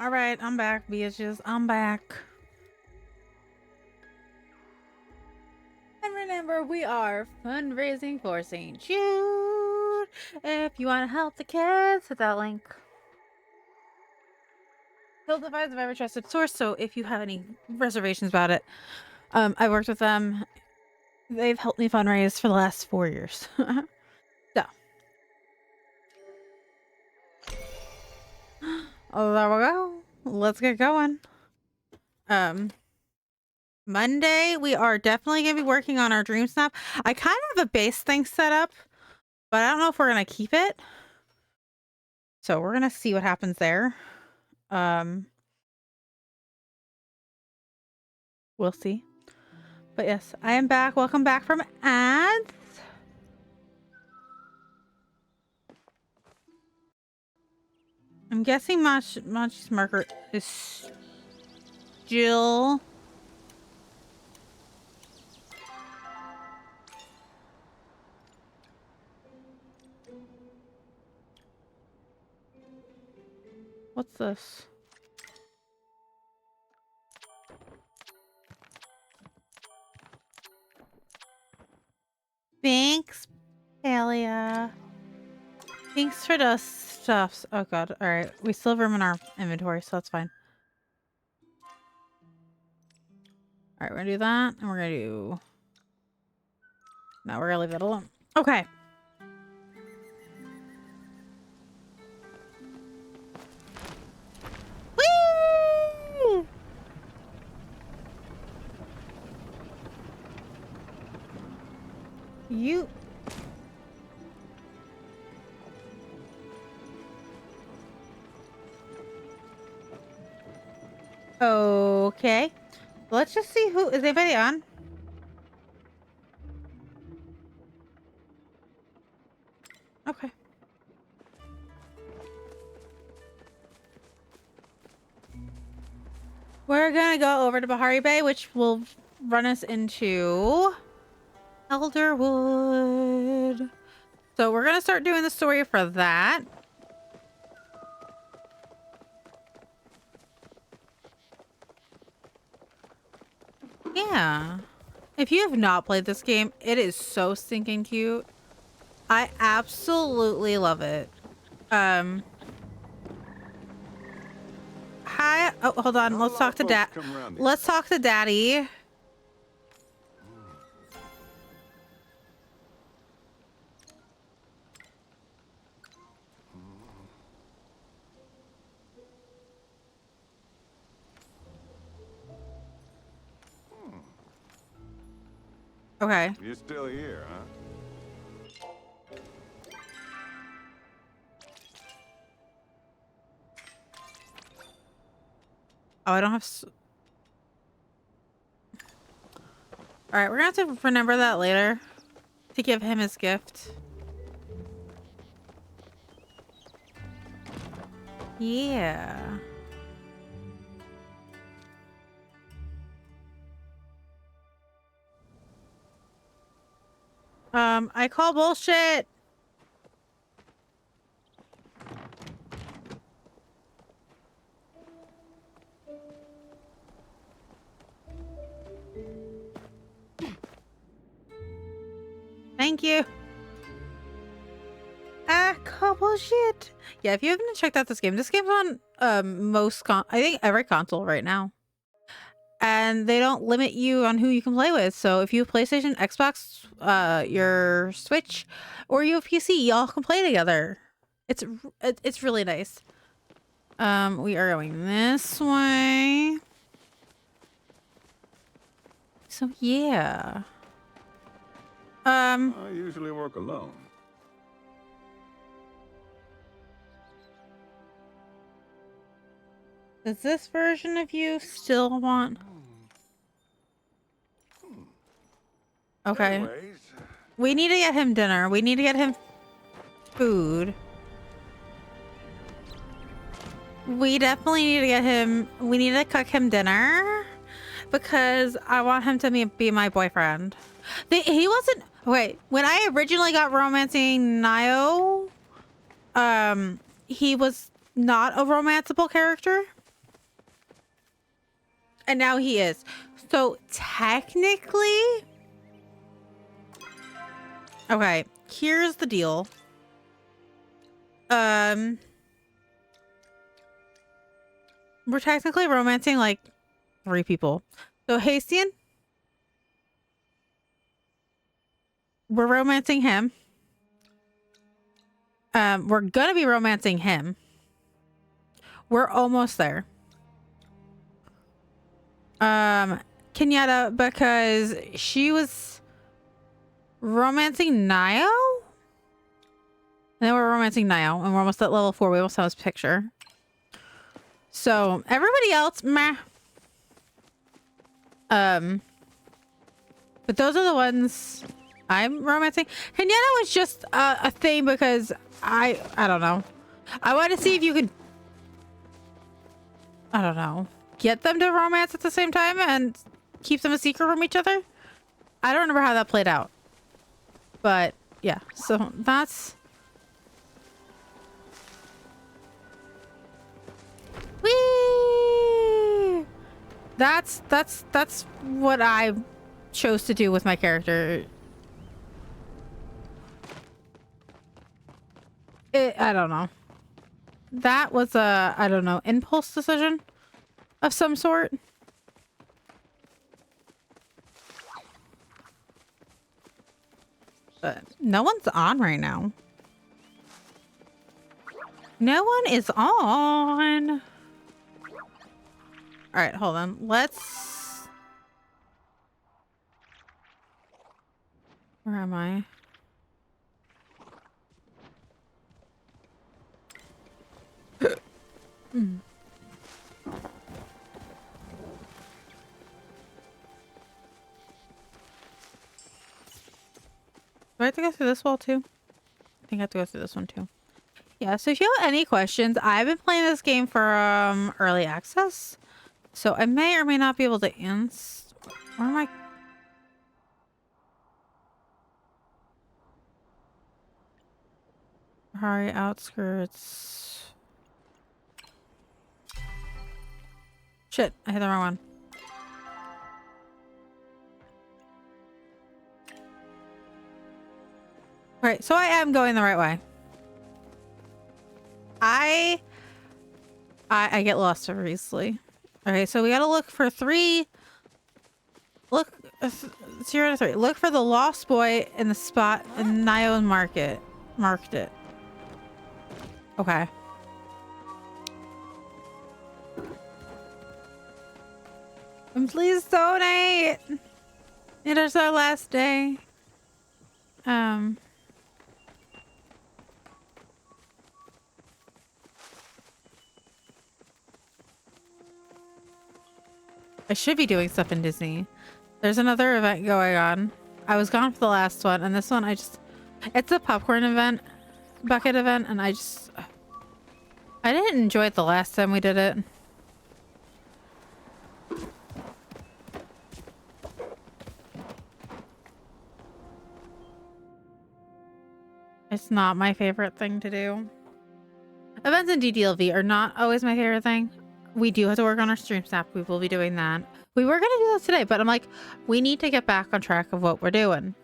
All right, I'm back, bitches. I'm back. And remember, we are fundraising for St. Jude. If you want to help the kids, hit that link. Hildifies of every trusted source. So if you have any reservations about it, I worked with them. They've helped me fundraise for the last 4 years. So, oh, there we go. Let's get going. Monday, we are definitely going to be working on our dream snap. I kind of have a base thing set up, but I don't know if we're going to keep it. So we're going to see what happens there. We'll see. But yes, I am back. Welcome back from ads. I'm guessing Machi's marker is still... What's this? Thanks, Palia. Thanks for the stuffs. Oh god. All right. We still have room in our inventory, so that's fine. All right, we're gonna do that, and we're gonna do. No, we're gonna leave that alone. Okay. Whee! You. Okay. Let's just see who is anybody on. Okay. We're gonna go over to Bahari Bay, which will run us into Elderwood. So we're gonna start doing the story for that. Yeah. If you have not played this game, it is so stinking cute. I absolutely love it. Hi. Oh, hold on. Let's talk to Dad. Let's talk to Daddy. Okay. You're still here, huh? Oh, I don't have. All right, we're gonna have to remember that later to give him his gift. Yeah. I call bullshit. Thank you. Ah, call bullshit. Yeah, if you haven't checked out this game's on I think every console right now. And they don't limit you on who you can play with. So if you have PlayStation, Xbox, your Switch, or you have PC, y'all can play together. It's really nice. We are going this way. So yeah. I usually work alone. Does this version of you still want? Okay. Anyways, We need to get him dinner. We need to get him food. We definitely need to get him. We need to cook him dinner because I want him to be my boyfriend. He wasn't. Wait, when I originally got romancing Nio, he was not a romanceable character. And now he is. So technically, okay, here's the deal. We're technically romancing like 3 people. So Hastian, we're romancing him. We're gonna be romancing him. We're almost there. Kenyatta, because she was romancing Nio? And then we're romancing Nio, and we're almost at level 4. We almost have his picture. So, everybody else, meh. But those are the ones I'm romancing. Kenyatta was just a thing because I don't know. I want to see if you could, I don't know, get them to romance at the same time and keep them a secret from each other. I don't remember how that played out. But yeah, so that's whee! That's what I chose to do with my character. I don't know. that was a, I don't know, impulse decision of some sort. But no one's on right now. No one is on. All right, hold on. Let's... Where am I? Hmm. Do I have to go through this wall too? I think I have to go through this one too. Yeah, so if you have any questions, I've been playing this game for early access. So I may or may not be able to answer. Where am I? Sorry, outskirts. Shit, I hit the wrong one. Right, so I am going the right way. I get lost very easily. Okay, so we gotta look for 3. Look, 0 to 3. Look for the lost boy in the spot in Nyon Market. Marked it. Okay. And please donate. It is our last day. I should be doing stuff in Disney. There's another event going on. I was gone for the last one, and this one it's a popcorn event, bucket event, and I didn't enjoy it the last time we did it. It's not my favorite thing to do. Events in DDLV are not always my favorite thing. We do have to work on our stream snap. We will be doing that. We were going to do that today, but I'm like, we need to get back on track of what we're doing.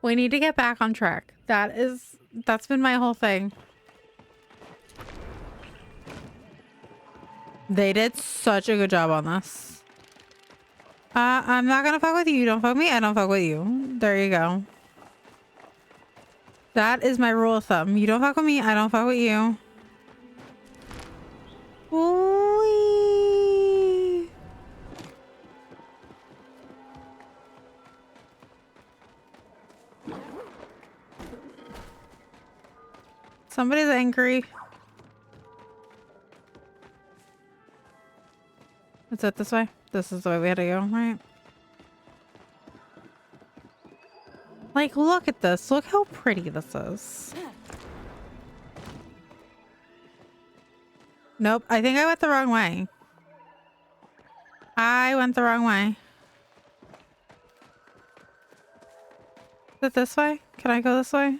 We need to get back on track. That's been my whole thing. They did such a good job on this. I'm not gonna fuck with you. You don't fuck me. I don't fuck with you. There you go. That is my rule of thumb. You don't fuck with me. I don't fuck with you. Whee! Somebody's angry. Is it this way? This is the way we had to go, right? Like, look at this. Look how pretty this is. Nope. I think I went the wrong way. I went the wrong way. Is it this way? Can I go this way?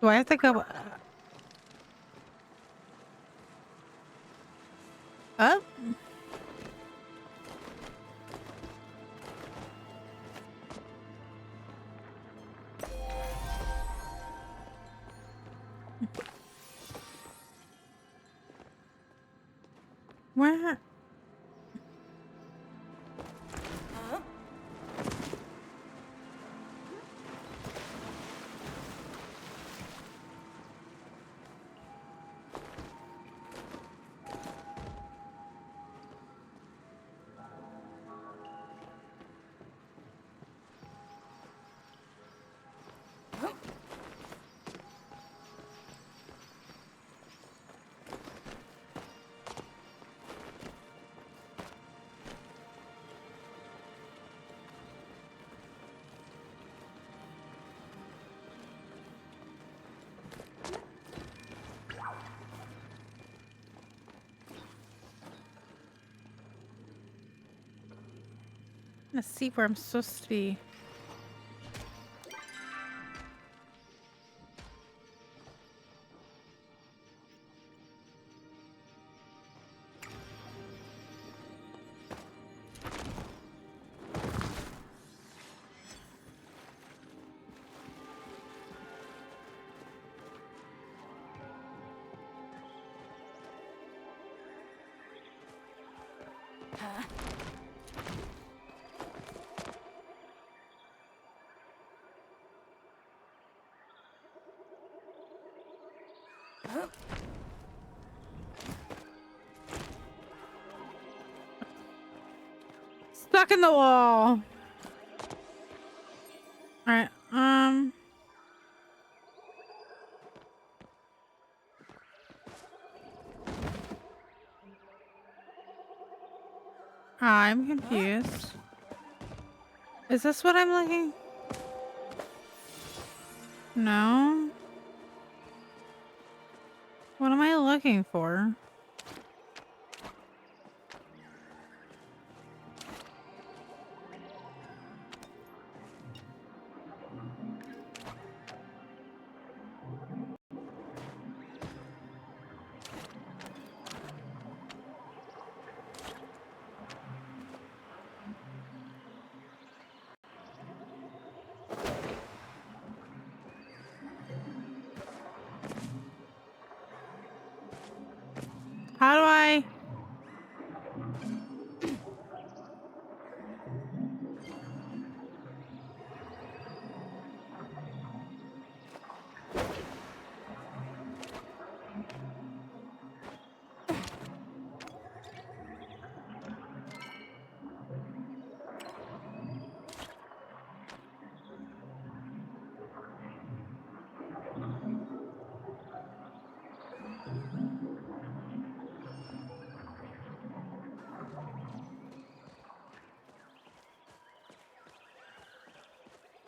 Do I have to go up? Where? Let's see where I'm supposed to be. Stuck in the wall. All right. I'm confused. Is this what I'm looking? No. What am I looking for? How do I?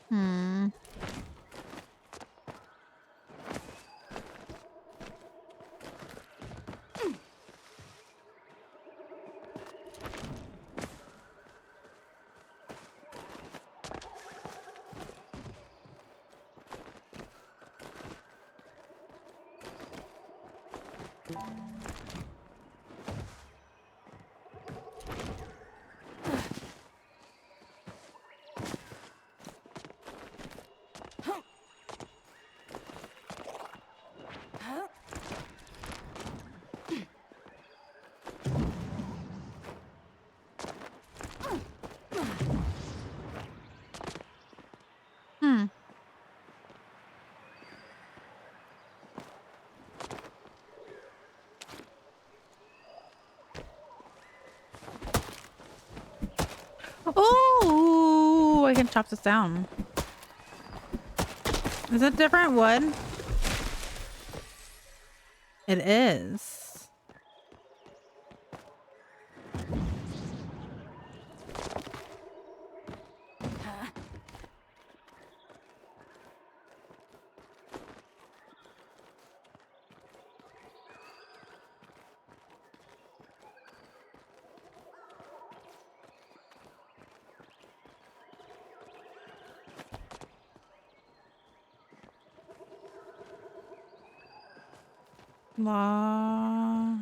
Hmm. Hmm. Oh, I can chop this down. Is it different wood? It is. La.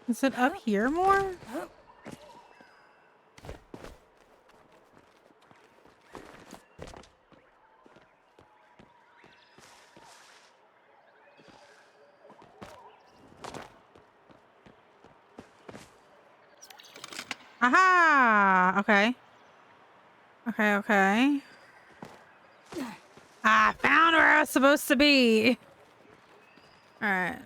Is it up here more? Aha! Okay. Okay, okay. I found where I was supposed to be. All right.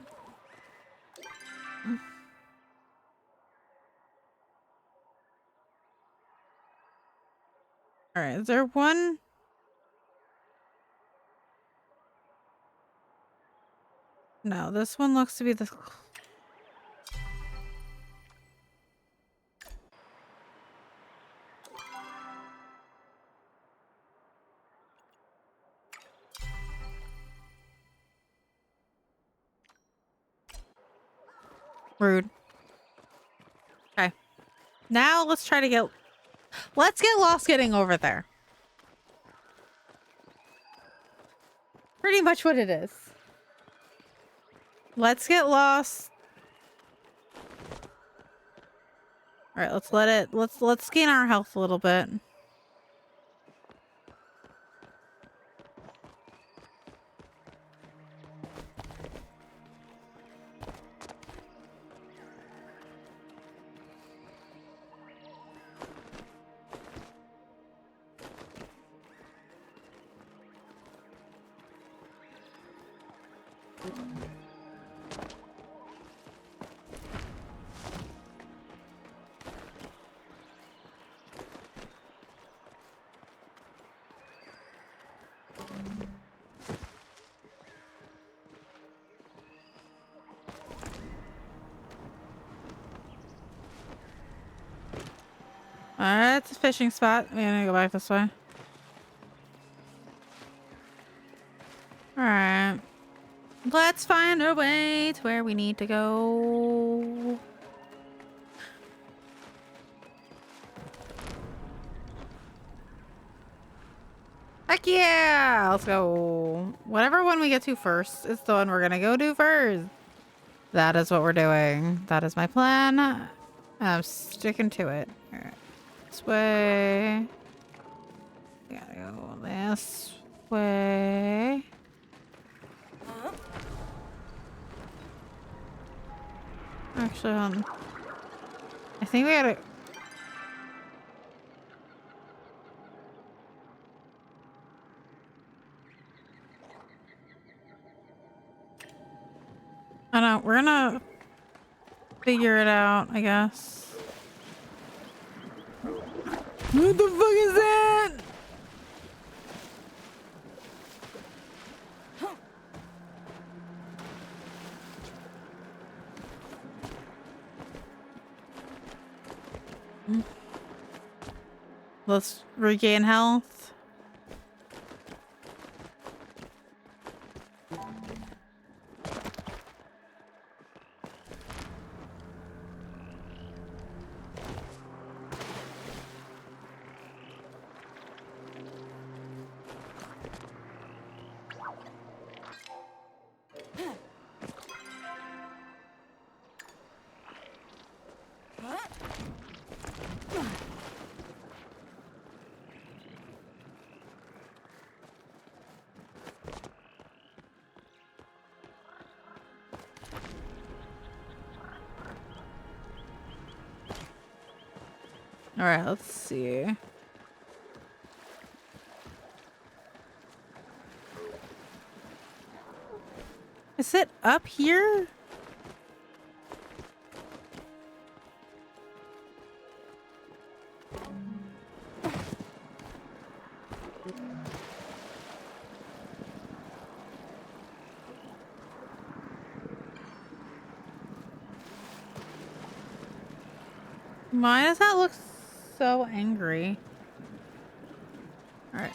All right. Is there one? No, this one looks to be the... Rude. Okay. Now let's try to get... Let's get lost getting over there. Pretty much what it is. Let's get lost. All right, let's let it... Let's gain our health a little bit. Alright, it's a fishing spot. We're gonna go back this way. Alright. Let's find our way to where we need to go. Heck yeah! Let's go. Whatever one we get to first is the one we're gonna go to first. That is what we're doing. That is my plan. I'm sticking to it. Alright. This way. We gotta go this way. Actually, I think we gotta... I don't know. We're gonna figure it out, I guess. What the fuck is that? Let's regain health. All right, let's see. Is it up here? Why does that look so angry? All right.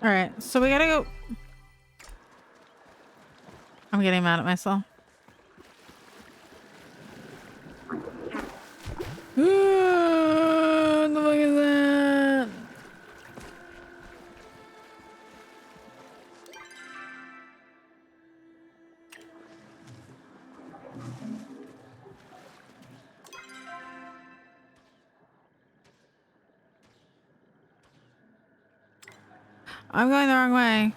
All right, so we gotta go. I'm getting mad at myself. What the fuck is that? I'm going the wrong way.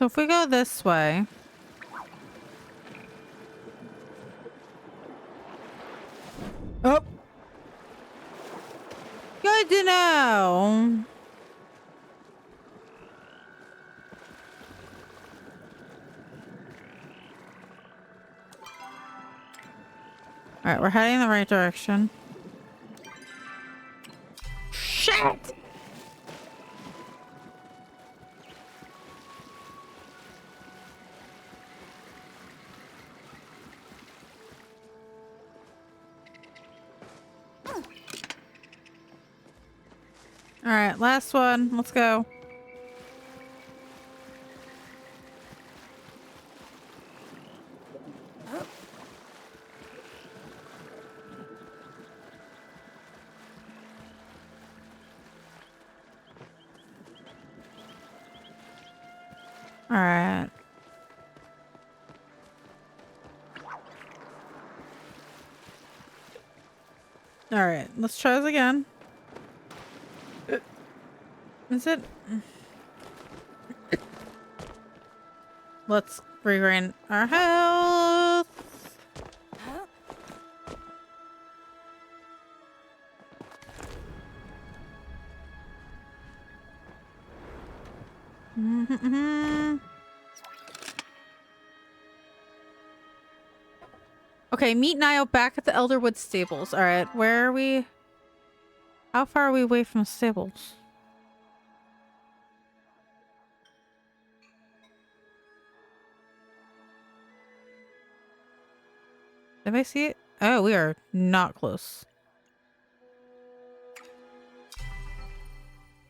So if we go this way. Oh. Good to know. All right, we're heading in the right direction. Shit! All right, last one. Let's go. All right. All right, let's try this again. Is it? Let's regain our health. Okay, meet Niall back at the Elderwood stables. All right, where are we? How far are we away from the stables? Did I see it? Oh, we are not close.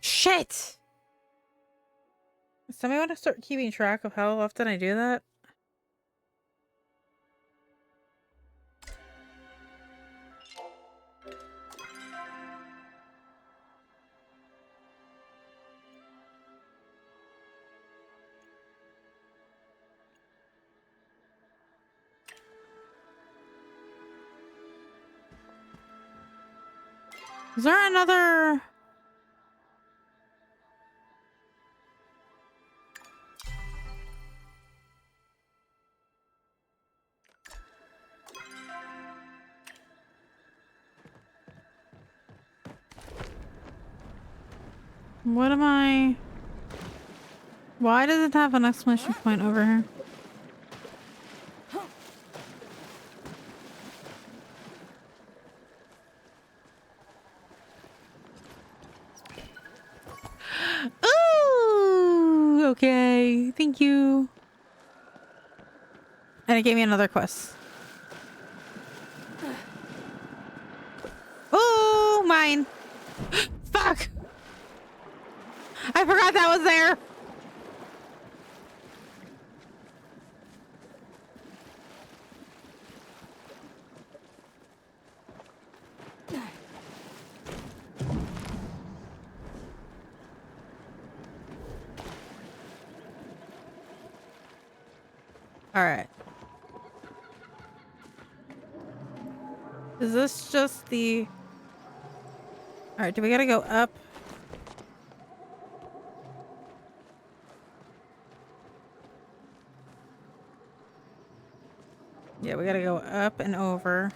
Shit! Does somebody want to start keeping track of how often I do that? Is there another... What am I... Why does it have an exclamation point over here? Ooh! Okay, thank you. And it gave me another quest. Ooh, mine. Fuck! I forgot that was there. All right. Is this just the... All right, do we gotta go up? Yeah, we gotta go up and over.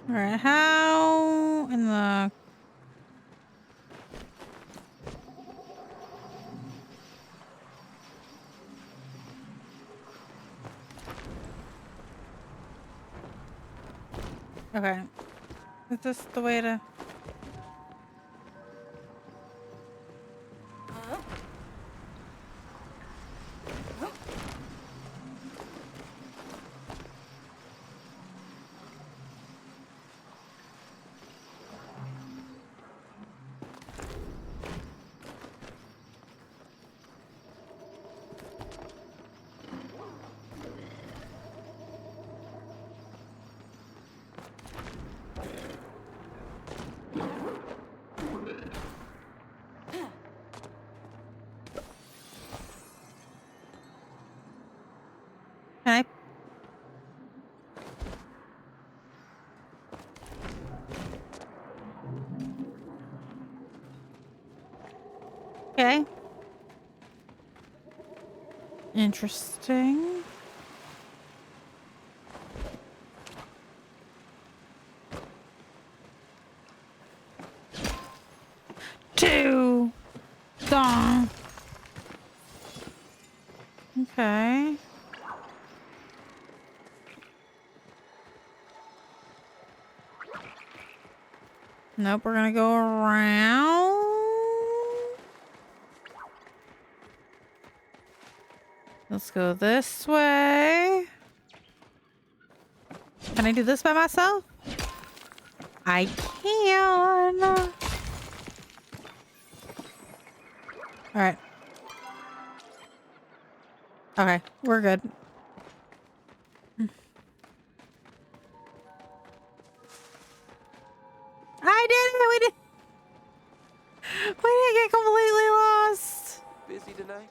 All right, how in the... Okay. Is this the way to... Okay. Interesting. Two. Dong. Okay. Nope, we're gonna go around. Let's go this way. Can I do this by myself? I can. All right. Okay, we're good. I did it. We didn't get completely lost. Busy tonight?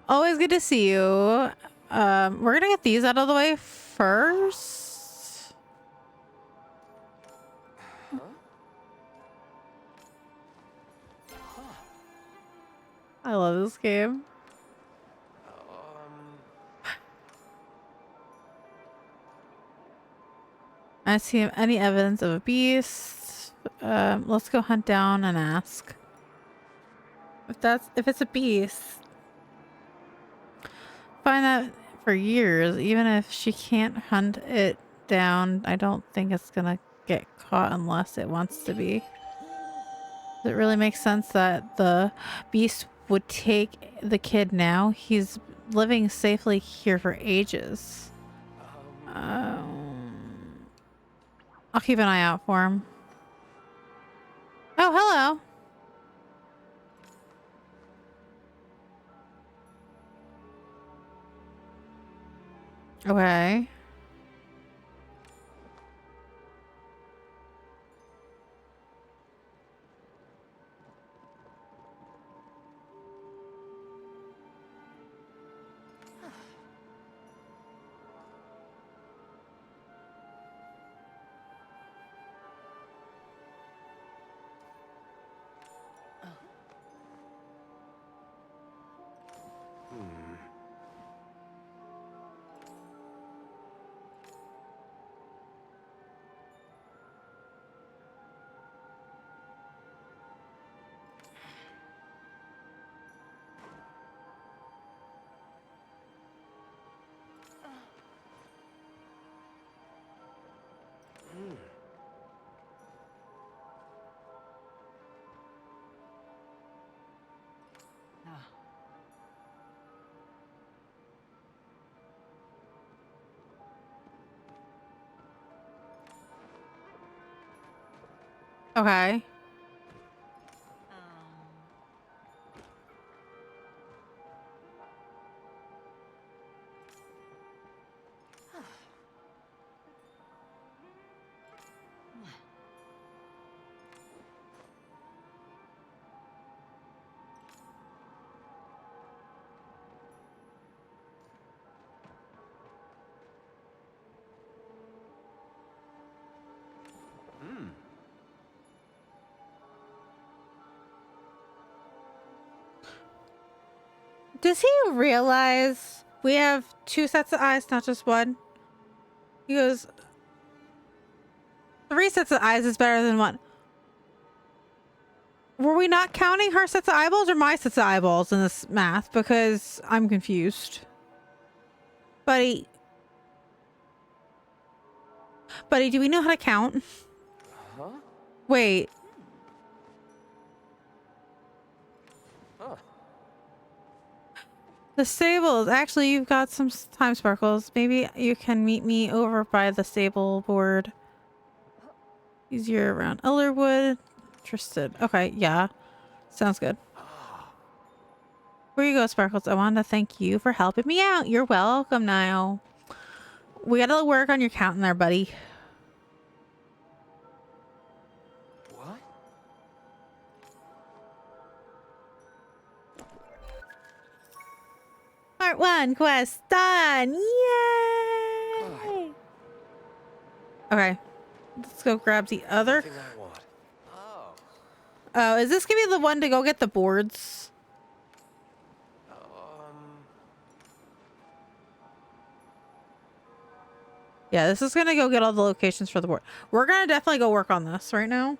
Always good to see you. We're gonna get these out of the way first. I love this game. I see any evidence of a beast. Let's go hunt down and ask. If it's a beast, find that for years. Even if she can't hunt it down, I don't think it's gonna get caught unless it wants to be. Does it really make sense that the beast would take the kid now? He's living safely here for ages. I'll keep an eye out for him. Oh, hello. Okay. Okay. Does he realize we have two sets of eyes, not just one? He goes, 3 sets of eyes is better than one. Were we not counting her sets of eyeballs or my sets of eyeballs in this math? Because I'm confused. Buddy, do we know how to count? Huh? Wait. Huh. The stables. Actually, you've got some time sparkles. Maybe you can meet me over by the stable board. Easier around Elderwood. Interested. Okay, yeah. Sounds good. Where you go, Sparkles. I want to thank you for helping me out. You're welcome now. We gotta work on your counting there, buddy. What? Part 1 quest done. Yay! Okay. Let's go grab the other. Everything I want. Oh, is this gonna be the one to go get the boards? Yeah, this is gonna go get all the locations for the board. We're gonna definitely go work on this right now.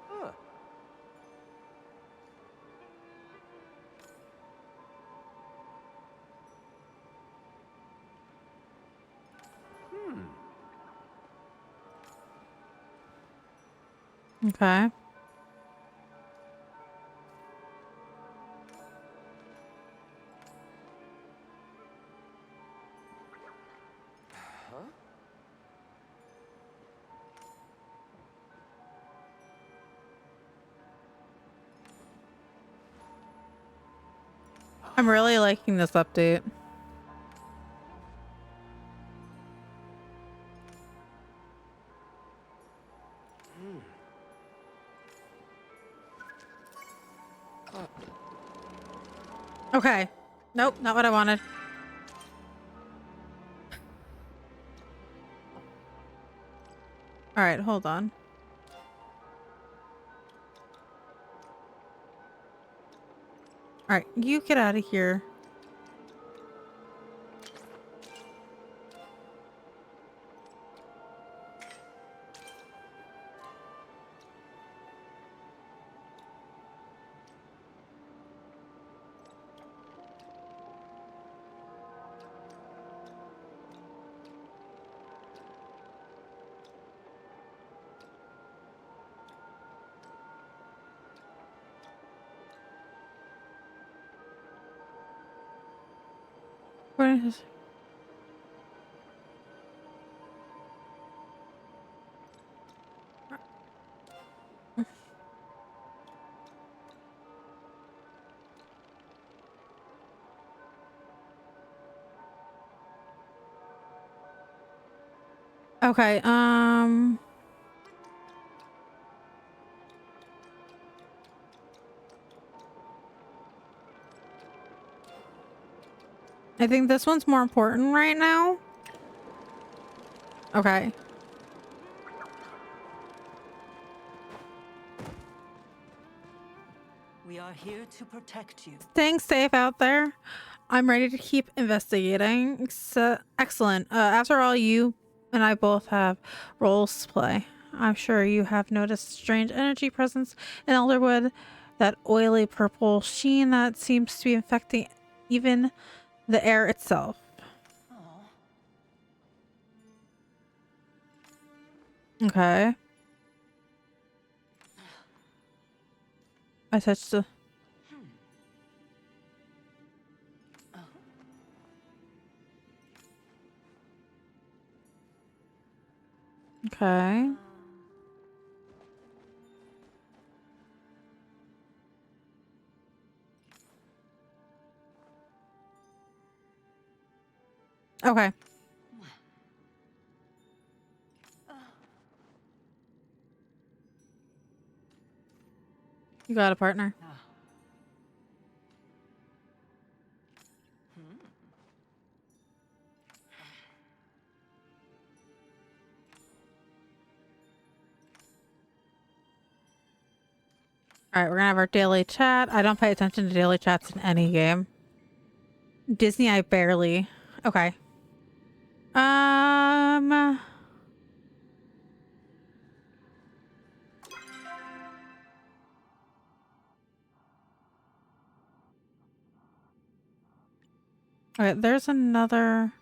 Huh. Okay. Huh? I'm really liking this update. Okay. Nope, not what I wanted. All right, hold on. All right, you get out of here. Where is? Okay, I think this one's more important right now. Okay. We are here to protect you. Staying safe out there. I'm ready to keep investigating. Excellent. After all, you and I both have roles to play. I'm sure you have noticed strange energy presence in Elderwood, that oily purple sheen that seems to be infecting even the air itself. Okay. I touched the... Okay. Okay. You got a partner. All right, we're gonna have our daily chat. I don't pay attention to daily chats in any game. Disney, I barely. Okay. Um. All right, there's another.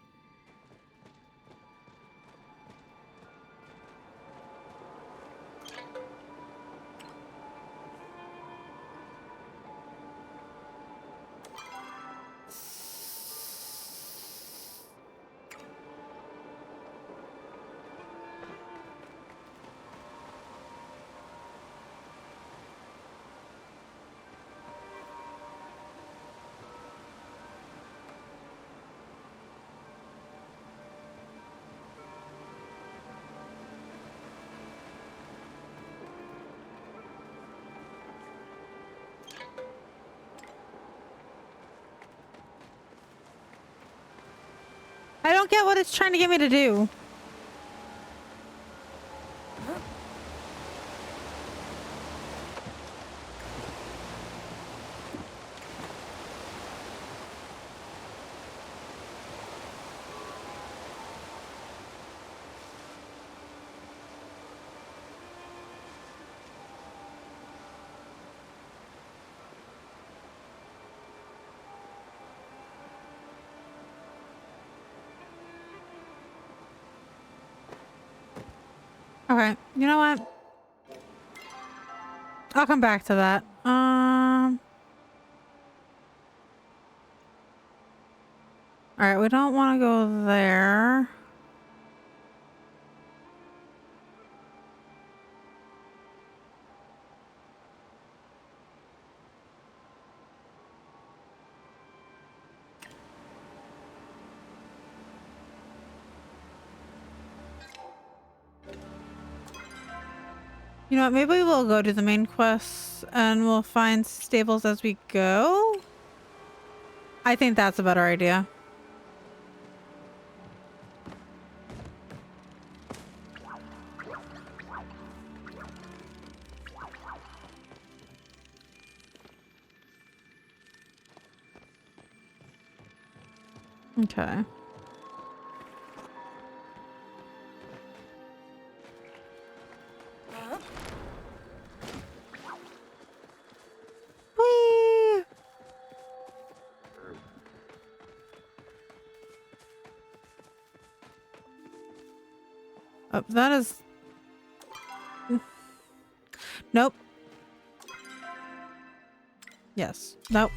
get what it's trying to get me to do. Okay, you know what? I'll come back to that. All right, we don't want to go there. You know what? Maybe we'll go to the main quest and we'll find stables as we go. I think that's a better idea. Okay. Whee! Oh, that is... Nope. Yes. Nope.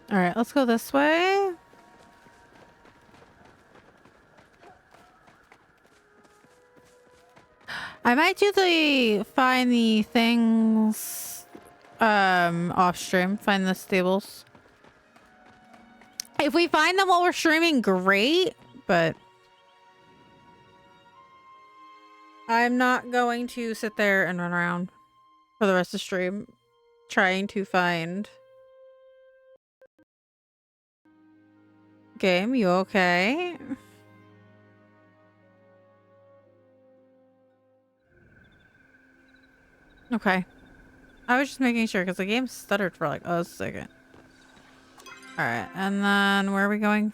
All right, let's go this way. I might do the find the things off stream, find the stables. If we find them while we're streaming, great, but I'm not going to sit there and run around for the rest of the stream trying to find. Game, you okay? Okay. I was just making sure because the game stuttered for like a second. Alright, and then where are we going?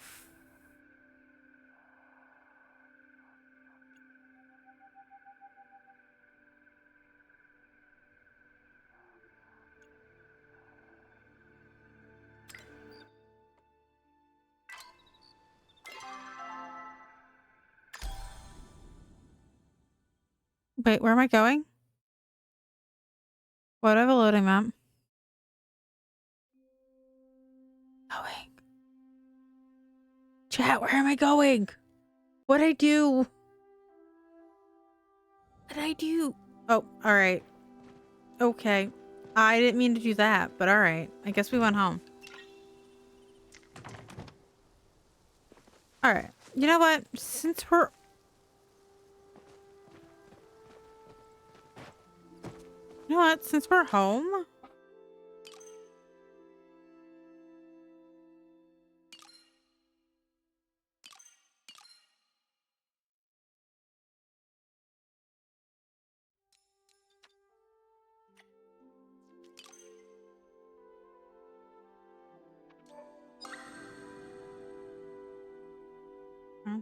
Wait, where am I going? What, I have a loading map? Going. Chat, where am I going? What'd I do? What did I do? Oh, alright. Okay. I didn't mean to do that, but alright. I guess we went home. Alright. You know what? Since we're... You know what? Since we're home...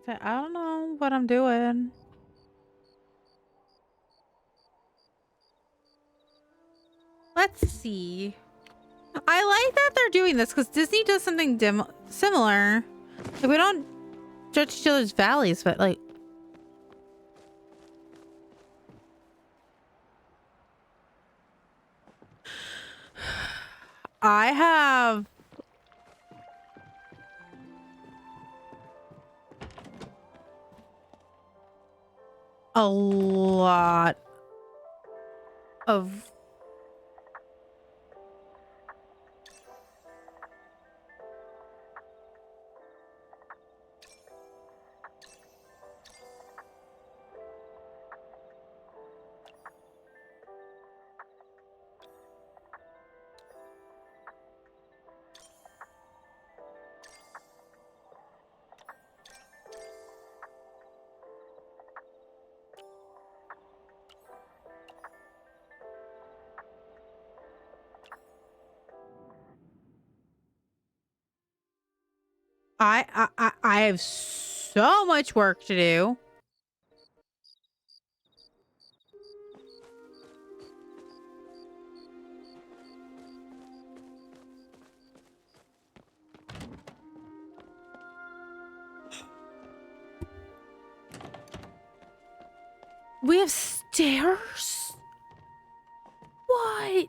I don't know what I'm doing. Let's see. I like that they're doing this because Disney does something similar. Like, we don't judge each other's valleys, but like... I have... a lot of I have so much work to do. We have stairs? What?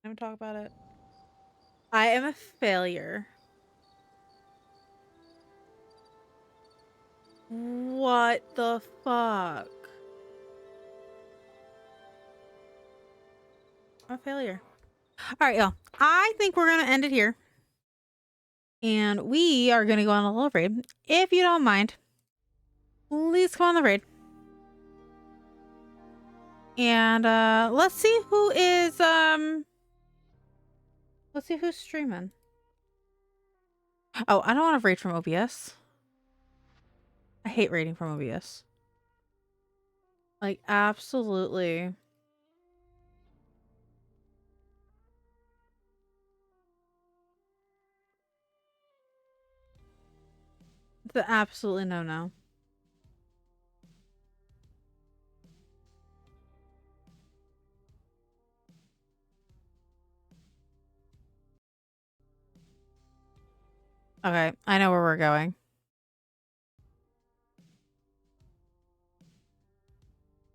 Let me talk about it. I am a failure. What the fuck? I'm a failure. All right, y'all. I think we're gonna end it here, and we are gonna go on a little raid. If you don't mind, please come on the raid, and let's see who is let's see who's streaming. Oh, I don't want to raid from OBS. I hate raiding from OBS. Like, absolutely. It's an absolutely no-no. Okay, I know where we're going.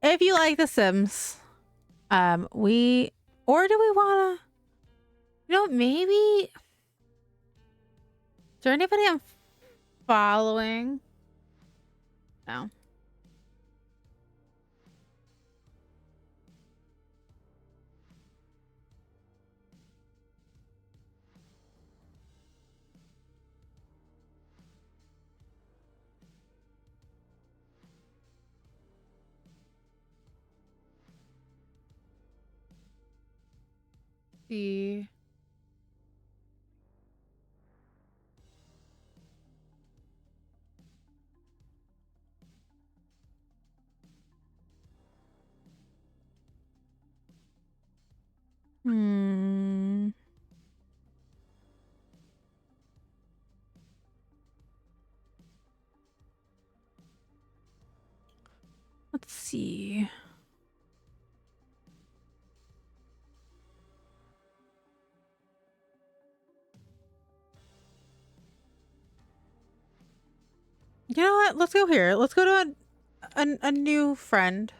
If you like The Sims, or do we wanna, maybe, is there anybody I'm following? No. See. Hmm. Let's see. You know what? Let's go here. Let's go to a new friend.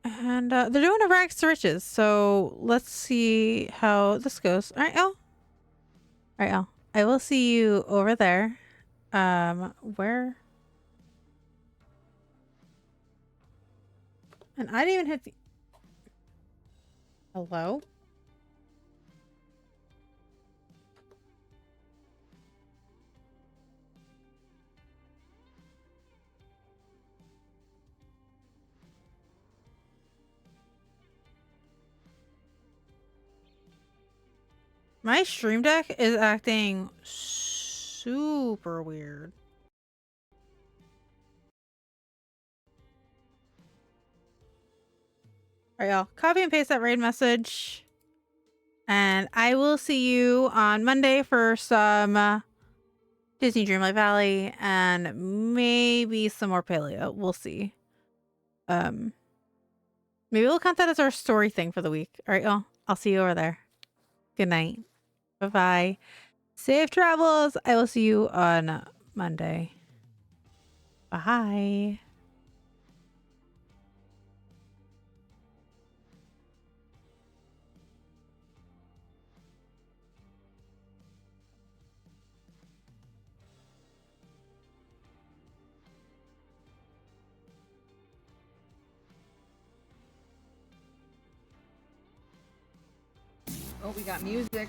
And they're doing a rags to riches, so let's see how this goes. All right, Al. All right, Al. I will see you over there. Where? And I didn't even hit the... Hello? My stream deck is acting super weird. All right, y'all. Copy and paste that raid message. And I will see you on Monday for some Disney Dreamlight Valley and maybe some more Paleo. We'll see. Maybe we'll count that as our story thing for the week. All right, y'all. I'll see you over there. Good night. Bye-bye. Safe travels. I will see you on Monday. Bye. Oh, we got music.